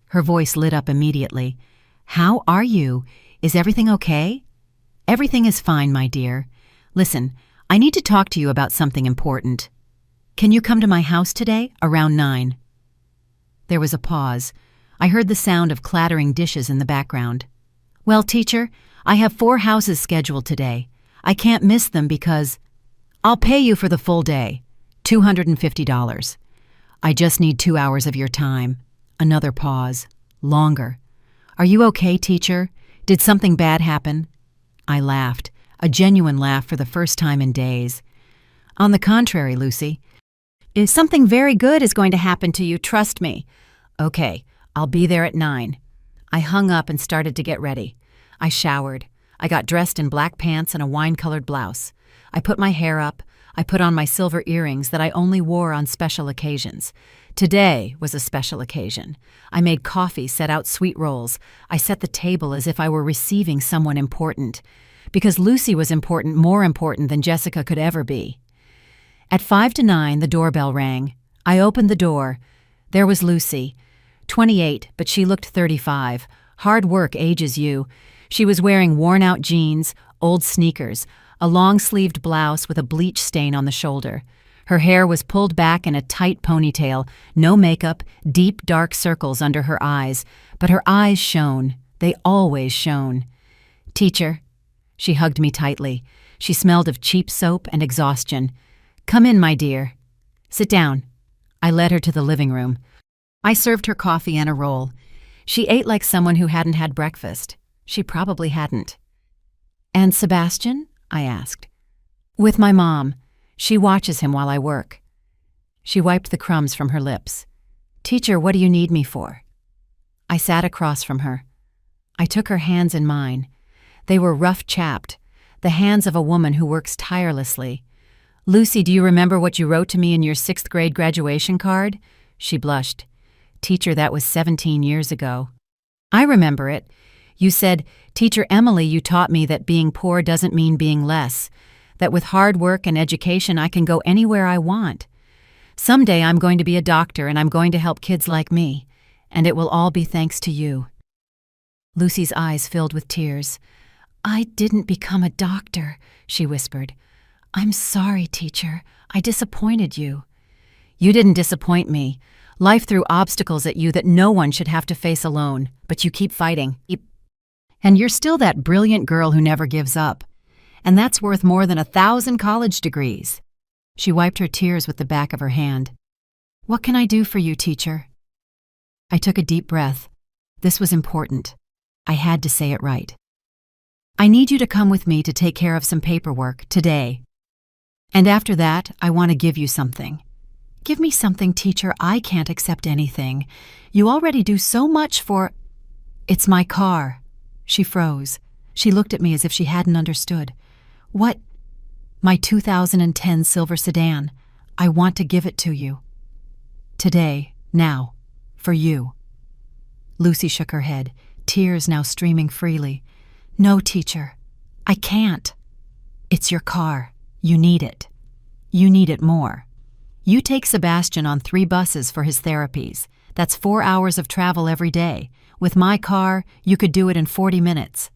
Her voice lit up immediately. "How are you? Is everything okay?" "Everything is fine, my dear. Listen, I need to talk to you about something important. Can you come to my house today, around 9? There was a pause. I heard the sound of clattering dishes in the background. "Well, teacher, I have 4 houses scheduled today. I can't miss them because I'll pay you for the full day, $250. I just need 2 hours of your time." Another pause. Longer. "Are you okay, teacher? Did something bad happen?" I laughed. A genuine laugh for the first time in days. "On the contrary, Lucy. Something very good is going to happen to you, trust me." "Okay, I'll be there at 9. I hung up and started to get ready. I showered. I got dressed in black pants and a wine-colored blouse. I put my hair up. I put on my silver earrings that I only wore on special occasions. Today was a special occasion. I made coffee, set out sweet rolls. I set the table as if I were receiving someone important. Because Lucy was important, more important than Jessica could ever be. At 5 to 9, the doorbell rang. I opened the door. There was Lucy. 28, but she looked 35. Hard work ages you. She was wearing worn-out jeans, old sneakers, a long-sleeved blouse with a bleach stain on the shoulder. Her hair was pulled back in a tight ponytail, no makeup, deep dark circles under her eyes, but her eyes shone. They always shone. "Teacher." She hugged me tightly. She smelled of cheap soap and exhaustion. "Come in, my dear. Sit down." I led her to the living room. I served her coffee and a roll. She ate like someone who hadn't had breakfast. She probably hadn't. "And Sebastian?" I asked. With my mom. She watches him while I work. She wiped the crumbs from her lips. Teacher, what do you need me for? I sat across from her. I took her hands in mine. They were rough-chapped, the hands of a woman who works tirelessly. Lucy, do you remember what you wrote to me in your 6th grade graduation card? She blushed. Teacher, that was 17 years ago. I remember it. You said, Teacher Emily, you taught me that being poor doesn't mean being less, that with hard work and education I can go anywhere I want. Someday I'm going to be a doctor and I'm going to help kids like me, and it will all be thanks to you. Lucy's eyes filled with tears. I didn't become a doctor, she whispered. I'm sorry, teacher. I disappointed you. You didn't disappoint me. Life threw obstacles at you that no one should have to face alone, but you keep fighting. And you're still that brilliant girl who never gives up. And that's worth more than 1,000 college degrees. She wiped her tears with the back of her hand. What can I do for you, teacher? I took a deep breath. This was important. I had to say it right. I need you to come with me to take care of some paperwork today. And after that, I want to give you something. Give me something, teacher. I can't accept anything. You already do so much for... It's my car. She froze. She looked at me as if she hadn't understood. What? My 2010 silver sedan. I want to give it to you. Today, now, for you. Lucy shook her head, tears now streaming freely. No, teacher. I can't. It's your car. You need it. You need it more. You take Sebastian on 3 buses for his therapies. That's 4 hours of travel every day. With my car, you could do it in 40 minutes.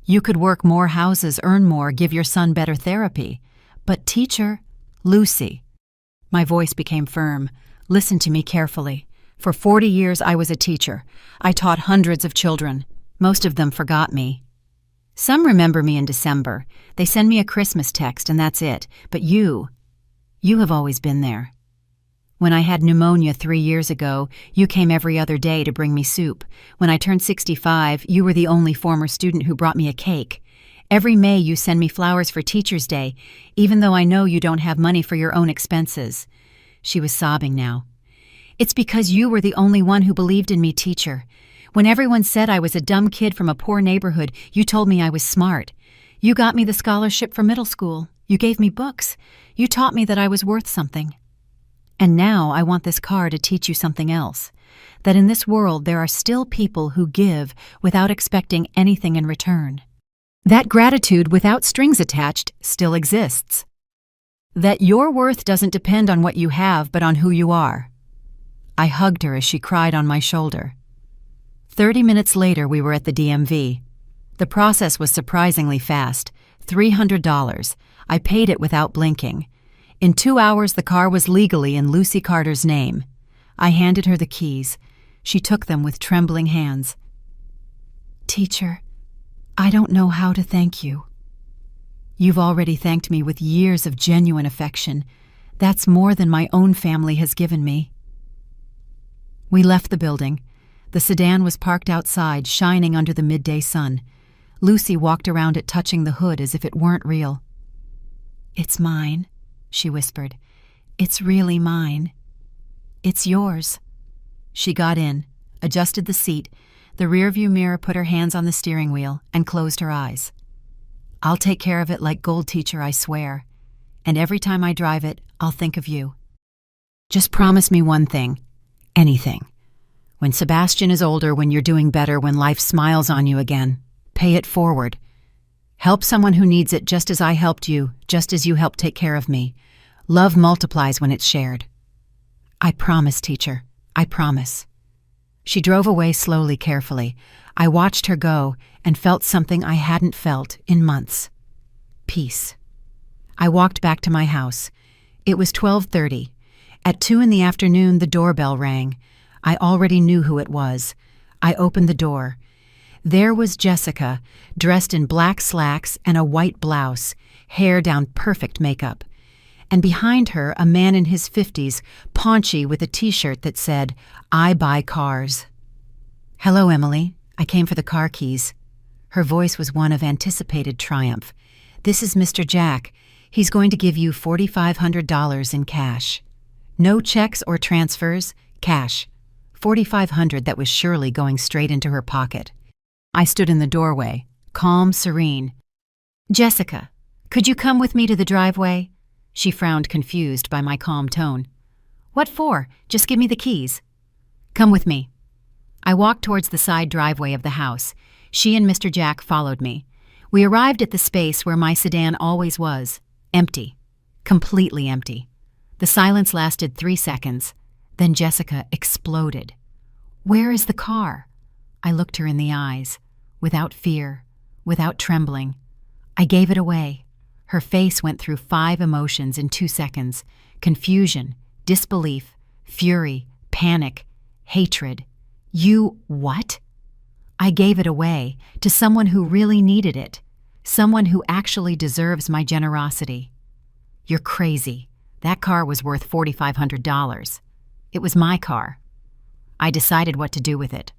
You could work more houses, earn more, give your son better therapy. But teacher, Lucy. My voice became firm. Listen to me carefully. For 40 years I was a teacher. I taught hundreds of children. Most of them forgot me. Some remember me in December. They send me a Christmas text and that's it. But you have always been there. When I had pneumonia 3 years ago, you came every other day to bring me soup. When I turned 65, you were the only former student who brought me a cake. Every May you send me flowers for Teacher's Day, even though I know you don't have money for your own expenses. She was sobbing now. It's because you were the only one who believed in me, teacher. When everyone said I was a dumb kid from a poor neighborhood, you told me I was smart. You got me the scholarship for middle school. You gave me books. You taught me that I was worth something. And now I want this car to teach you something else. That in this world there are still people who give without expecting anything in return. That gratitude without strings attached still exists. That your worth doesn't depend on what you have but on who you are. I hugged her as she cried on my shoulder. 30 minutes later we were at the DMV. The process was surprisingly fast. $300. I paid it without blinking. In 2 hours the car was legally in Lucy Carter's name. I handed her the keys. She took them with trembling hands. Teacher, I don't know how to thank you. You've already thanked me with years of genuine affection. That's more than my own family has given me. We left the building. The sedan was parked outside, shining under the midday sun. Lucy walked around it touching the hood as if it weren't real. It's mine, she whispered. It's really mine. It's yours. She got in, adjusted the seat. The rearview mirror put her hands on the steering wheel and closed her eyes. I'll take care of it like gold, teacher, I swear. And every time I drive it, I'll think of you. Just promise me one thing. Anything. When Sebastian is older, when you're doing better, when life smiles on you again, pay it forward. Help someone who needs it just as I helped you, just as you helped take care of me. Love multiplies when it's shared. I promise, teacher. I promise. She drove away slowly, carefully. I watched her go and felt something I hadn't felt in months. Peace. I walked back to my house. It was 12:30. At 2 in the afternoon, the doorbell rang. I already knew who it was. I opened the door. There was Jessica, dressed in black slacks and a white blouse, hair down, perfect makeup. And behind her, a man in his 50s, paunchy with a t-shirt that said, I buy cars. Hello, Emily. I came for the car keys. Her voice was one of anticipated triumph. This is Mr. Jack. He's going to give you $4,500 in cash. No checks or transfers, cash. $4,500 that was surely going straight into her pocket. I stood in the doorway, calm, serene. Jessica, could you come with me to the driveway? She frowned, confused by my calm tone. What for? Just give me the keys. Come with me. I walked towards the side driveway of the house. She and Mr. Jack followed me. We arrived at the space where my sedan always was. Empty. Completely empty. The silence lasted 3 seconds. Then Jessica exploded. Where is the car? I looked her in the eyes, without fear, without trembling. I gave it away. Her face went through 5 emotions in 2 seconds. Confusion, disbelief, fury, panic, hatred. You what? I gave it away to someone who really needed it, someone who actually deserves my generosity. You're crazy. That car was worth $4,500. It was my car. I decided what to do with it.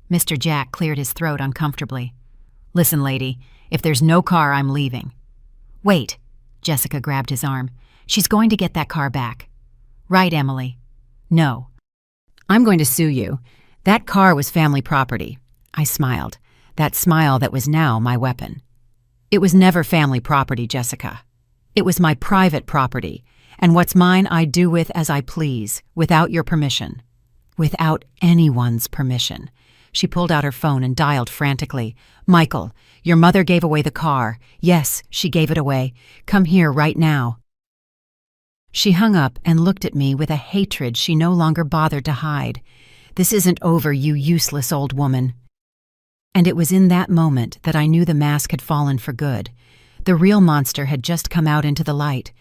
Mr. Jack cleared his throat uncomfortably. Listen, lady, if there's no car, I'm leaving. Wait, Jessica grabbed his arm. She's going to get that car back. Right, Emily? No. I'm going to sue you. That car was family property. I smiled, that smile that was now my weapon. It was never family property, Jessica. It was my private property, and what's mine I do with as I please, without your permission. Without anyone's permission. She pulled out her phone and dialed frantically. Michael, your mother gave away the car. Yes, she gave it away. Come here right now. She hung up and looked at me with a hatred she no longer bothered to hide. This isn't over, you useless old woman. And it was in that moment that I knew the mask had fallen for good. The real monster had just come out into the light.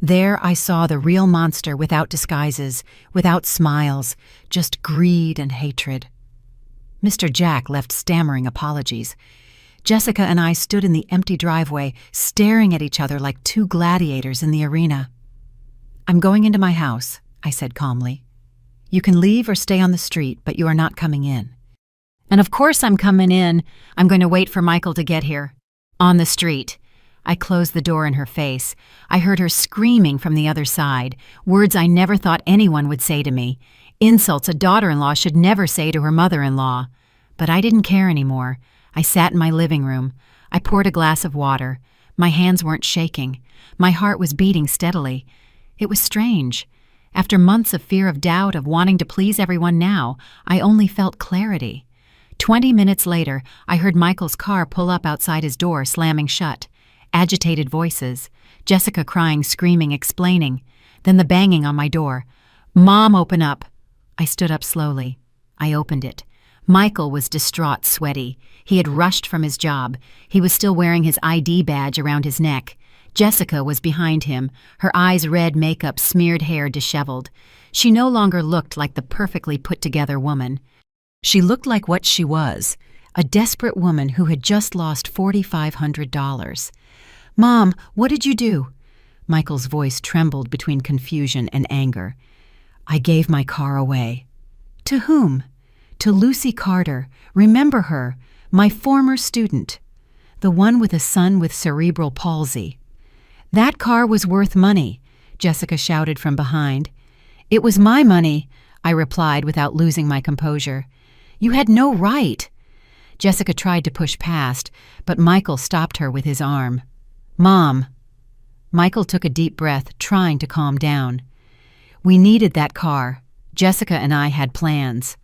There I saw the real monster without disguises, without smiles, just greed and hatred. Mr. Jack left stammering apologies. Jessica and I stood in the empty driveway, staring at each other like 2 gladiators in the arena. I'm going into my house, I said calmly. You can leave or stay on the street, but you are not coming in. And of course I'm coming in. I'm going to wait for Michael to get here. On the street. I closed the door in her face. I heard her screaming from the other side, words I never thought anyone would say to me, insults a daughter-in-law should never say to her mother-in-law. But I didn't care anymore. I sat in my living room. I poured a glass of water. My hands weren't shaking. My heart was beating steadily. It was strange. After months of fear, of doubt, of wanting to please everyone now, I only felt clarity. 20 minutes later, I heard Michael's car pull up outside his door, slamming shut. Agitated voices. Jessica crying, screaming, explaining. Then the banging on my door. Mom, open up. I stood up slowly. I opened it. Michael was distraught, sweaty. He had rushed from his job. He was still wearing his ID badge around his neck. Jessica was behind him, her eyes red, makeup, smeared hair disheveled. She no longer looked like the perfectly put-together woman. She looked like what she was, a desperate woman who had just lost $4,500. Mom, what did you do? Michael's voice trembled between confusion and anger. I gave my car away. To whom? To Lucy Carter. Remember her, my former student. The one with a son with cerebral palsy. That car was worth money, Jessica shouted from behind. It was my money, I replied without losing my composure. You had no right. Jessica tried to push past, but Michael stopped her with his arm. Mom. Michael took a deep breath, trying to calm down. We needed that car. Jessica and I had plans.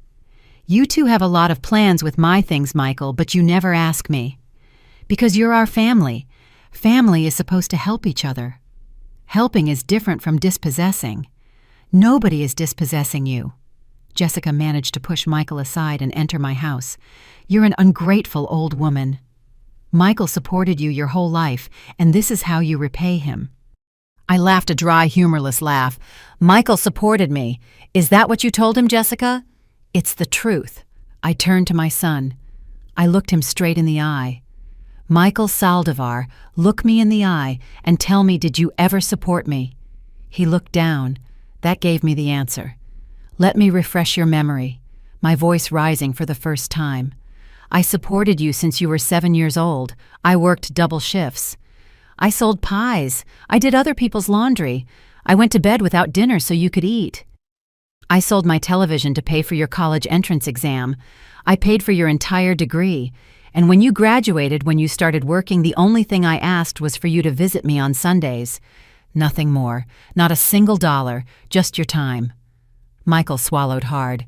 You two have a lot of plans with my things, Michael, but you never ask me. Because you're our family. Family is supposed to help each other. Helping is different from dispossessing. Nobody is dispossessing you. Jessica managed to push Michael aside and enter my house. You're an ungrateful old woman. Michael supported you your whole life, and this is how you repay him. I laughed a dry, humorless laugh. Michael supported me. Is that what you told him, Jessica? It's the truth. I turned to my son. I looked him straight in the eye. Michael Saldivar, look me in the eye and tell me, did you ever support me? He looked down. That gave me the answer. Let me refresh your memory, my voice rising for the first time. I supported you since you were 7 years old. I worked double shifts. I sold pies. I did other people's laundry. I went to bed without dinner so you could eat. I sold my television to pay for your college entrance exam. I paid for your entire degree. And when you graduated, when you started working, the only thing I asked was for you to visit me on Sundays. Nothing more. Not a single dollar. Just your time. Michael swallowed hard.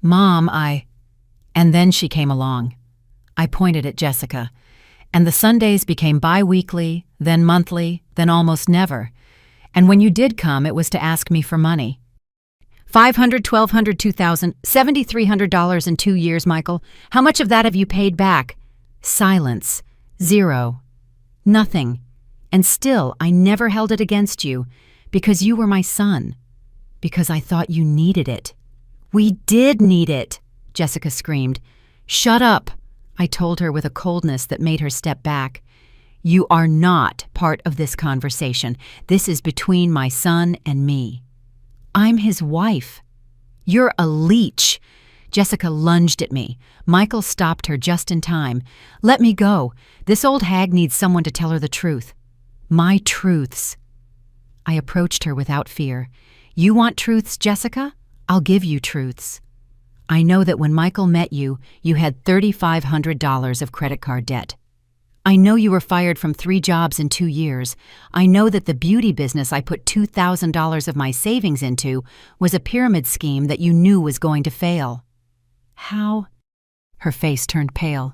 Mom, And then she came along. I pointed at Jessica. And the Sundays became bi-weekly, then monthly, then almost never. And when you did come, it was to ask me for money. $500, $1,200, $2,000, $7,300 in 2 years, Michael. How much of that have you paid back? Silence. Zero. Nothing. And still, I never held it against you, because you were my son. Because I thought you needed it. We did need it, Jessica screamed. Shut up, I told her with a coldness that made her step back. You are not part of this conversation. This is between my son and me. I'm his wife. You're a leech. Jessica lunged at me. Michael stopped her just in time. Let me go. This old hag needs someone to tell her the truth. My truths. I approached her without fear. You want truths, Jessica? I'll give you truths. I know that when Michael met you, you had $3,500 of credit card debt. I know you were fired from 3 jobs in 2 years. I know that the beauty business I put $2,000 of my savings into was a pyramid scheme that you knew was going to fail. How? Her face turned pale.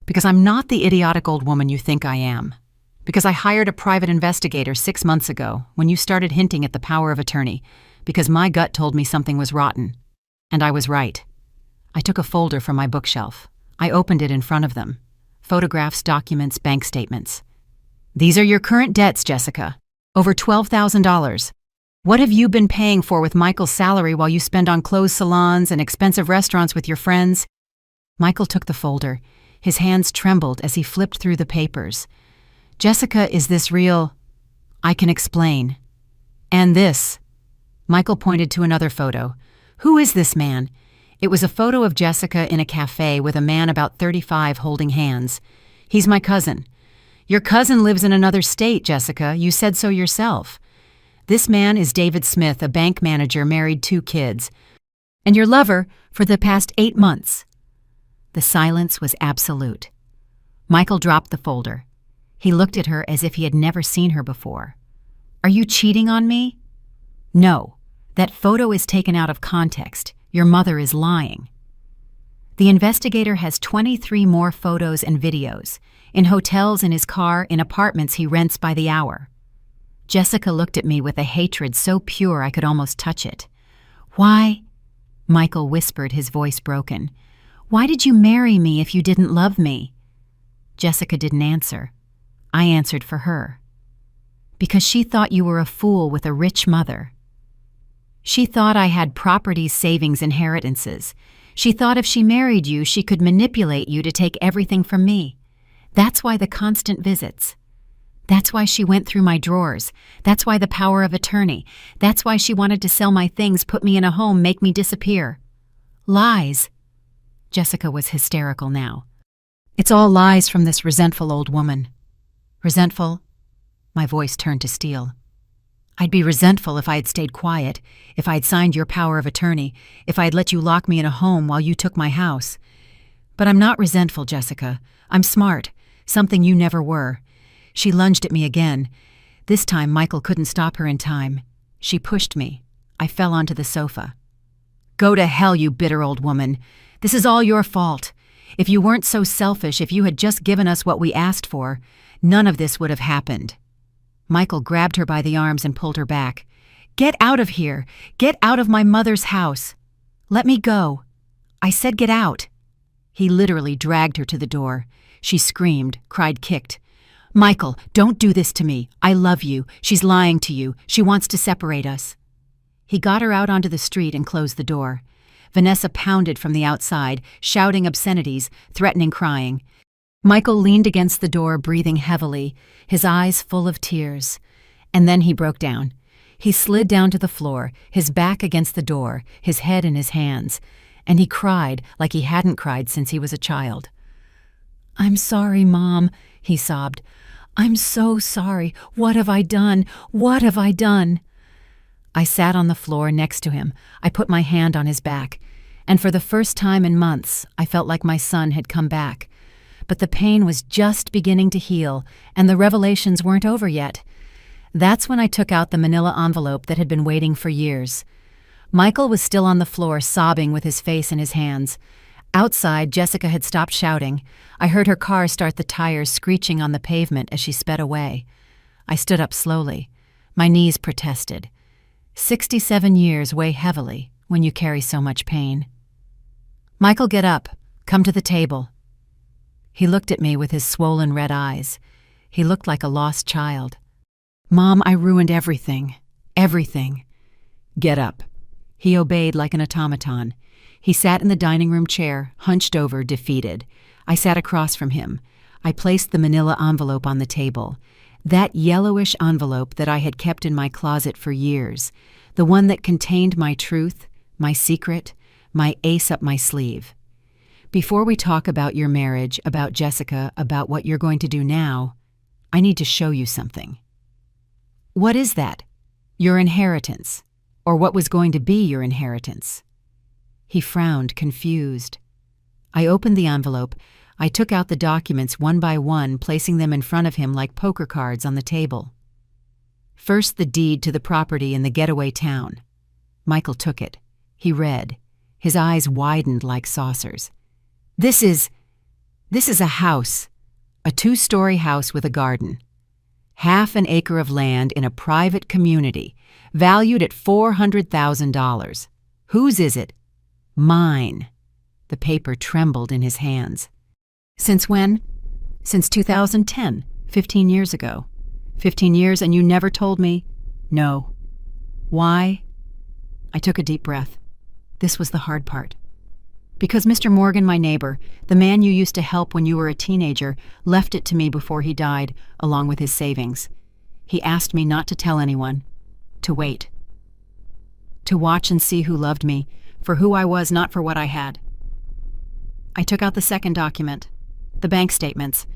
Because I'm not the idiotic old woman you think I am. Because I hired a private investigator 6 months ago when you started hinting at the power of attorney. Because my gut told me something was rotten. And I was right. I took a folder from my bookshelf. I opened it in front of them. Photographs, documents, bank statements. These are your current debts, Jessica. Over $12,000. What have you been paying for with Michael's salary while you spend on clothes salons and expensive restaurants with your friends? Michael took the folder. His hands trembled as he flipped through the papers. Jessica, is this real? I can explain. And this. Michael pointed to another photo. Who is this man? It was a photo of Jessica in a cafe with a man about 35 holding hands. He's my cousin. Your cousin lives in another state, Jessica. You said so yourself. This man is David Smith, a bank manager, married 2 kids. And your lover for the past 8 months. The silence was absolute. Michael dropped the folder. He looked at her as if he had never seen her before. Are you cheating on me? No. That photo is taken out of context. Your mother is lying. The investigator has 23 more photos and videos, in hotels, in his car, in apartments he rents by the hour. Jessica looked at me with a hatred so pure I could almost touch it. Why? Michael whispered, his voice broken. Why did you marry me if you didn't love me? Jessica didn't answer. I answered for her. Because she thought you were a fool with a rich mother. She thought I had properties, savings, inheritances. She thought if she married you, she could manipulate you to take everything from me. That's why the constant visits. That's why she went through my drawers. That's why the power of attorney. That's why she wanted to sell my things, put me in a home, make me disappear. Lies. Jessica was hysterical now. It's all lies from this resentful old woman. Resentful? My voice turned to steel. I'd be resentful if I had stayed quiet, if I had signed your power of attorney, if I had let you lock me in a home while you took my house. But I'm not resentful, Jessica. I'm smart, something you never were. She lunged at me again. This time Michael couldn't stop her in time. She pushed me. I fell onto the sofa. Go to hell, you bitter old woman. This is all your fault. If you weren't so selfish, if you had just given us what we asked for, none of this would have happened. Michael grabbed her by the arms and pulled her back. Get out of here! Get out of my mother's house! Let me go! I said get out! He literally dragged her to the door. She screamed, cried, kicked. Michael, don't do this to me. I love you. She's lying to you. She wants to separate us. He got her out onto the street and closed the door. Vanessa pounded from the outside, shouting obscenities, threatening crying. Michael leaned against the door, breathing heavily, his eyes full of tears. And then he broke down. He slid down to the floor, his back against the door, his head in his hands, and he cried like he hadn't cried since he was a child. I'm sorry, Mom, he sobbed. I'm so sorry. What have I done? What have I done? I sat on the floor next to him. I put my hand on his back. And for the first time in months, I felt like my son had come back. But the pain was just beginning to heal, and the revelations weren't over yet. That's when I took out the manila envelope that had been waiting for years. Michael was still on the floor, sobbing with his face in his hands. Outside, Jessica had stopped shouting. I heard her car start the tires screeching on the pavement as she sped away. I stood up slowly. My knees protested. 67 years weigh heavily when you carry so much pain. Michael, get up. Come to the table. He looked at me with his swollen red eyes. He looked like a lost child. Mom, I ruined everything. Everything. Get up. He obeyed like an automaton. He sat in the dining room chair, hunched over, defeated. I sat across from him. I placed the manila envelope on the table. That yellowish envelope that I had kept in my closet for years. The one that contained my truth, my secret, my ace up my sleeve. Before we talk about your marriage, about Jessica, about what you're going to do now, I need to show you something. What is that? Your inheritance, or what was going to be your inheritance. He frowned, confused. I opened the envelope. I took out the documents one by one, placing them in front of him like poker cards on the table. First, the deed to the property in the getaway town. Michael took it. He read. His eyes widened like saucers. This is a house, a 2-story house with a garden. Half an acre of land in a private community, valued at $400,000. Whose is it? Mine. The paper trembled in his hands. Since when? Since 2010, 15 years ago. 15 years and you never told me? No. Why? I took a deep breath. This was the hard part. Because Mr. Morgan, my neighbor, the man you used to help when you were a teenager, left it to me before he died, along with his savings. He asked me not to tell anyone, to wait. To watch and see who loved me, for who I was, not for what I had. I took out the second document, the bank statements.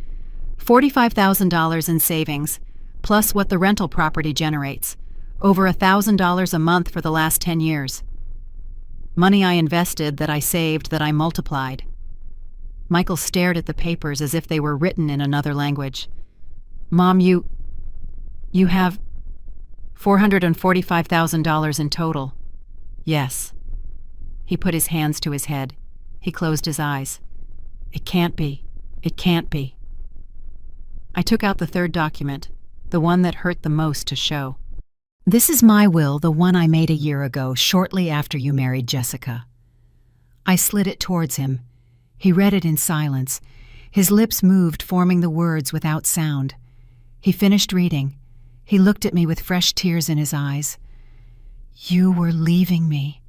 $45,000 in savings, plus what the rental property generates. Over $1,000 a month for the last 10 years. Money I invested, that I saved, that I multiplied. Michael stared at the papers as if they were written in another language. Mom, you have $445,000 in total. Yes. He put his hands to his head. He closed his eyes. It can't be. It can't be. I took out the third document, the one that hurt the most to show. This is my will, the one I made a year ago, shortly after you married Jessica. I slid it towards him. He read it in silence. His lips moved, forming the words without sound. He finished reading. He looked at me with fresh tears in his eyes. You were leaving me.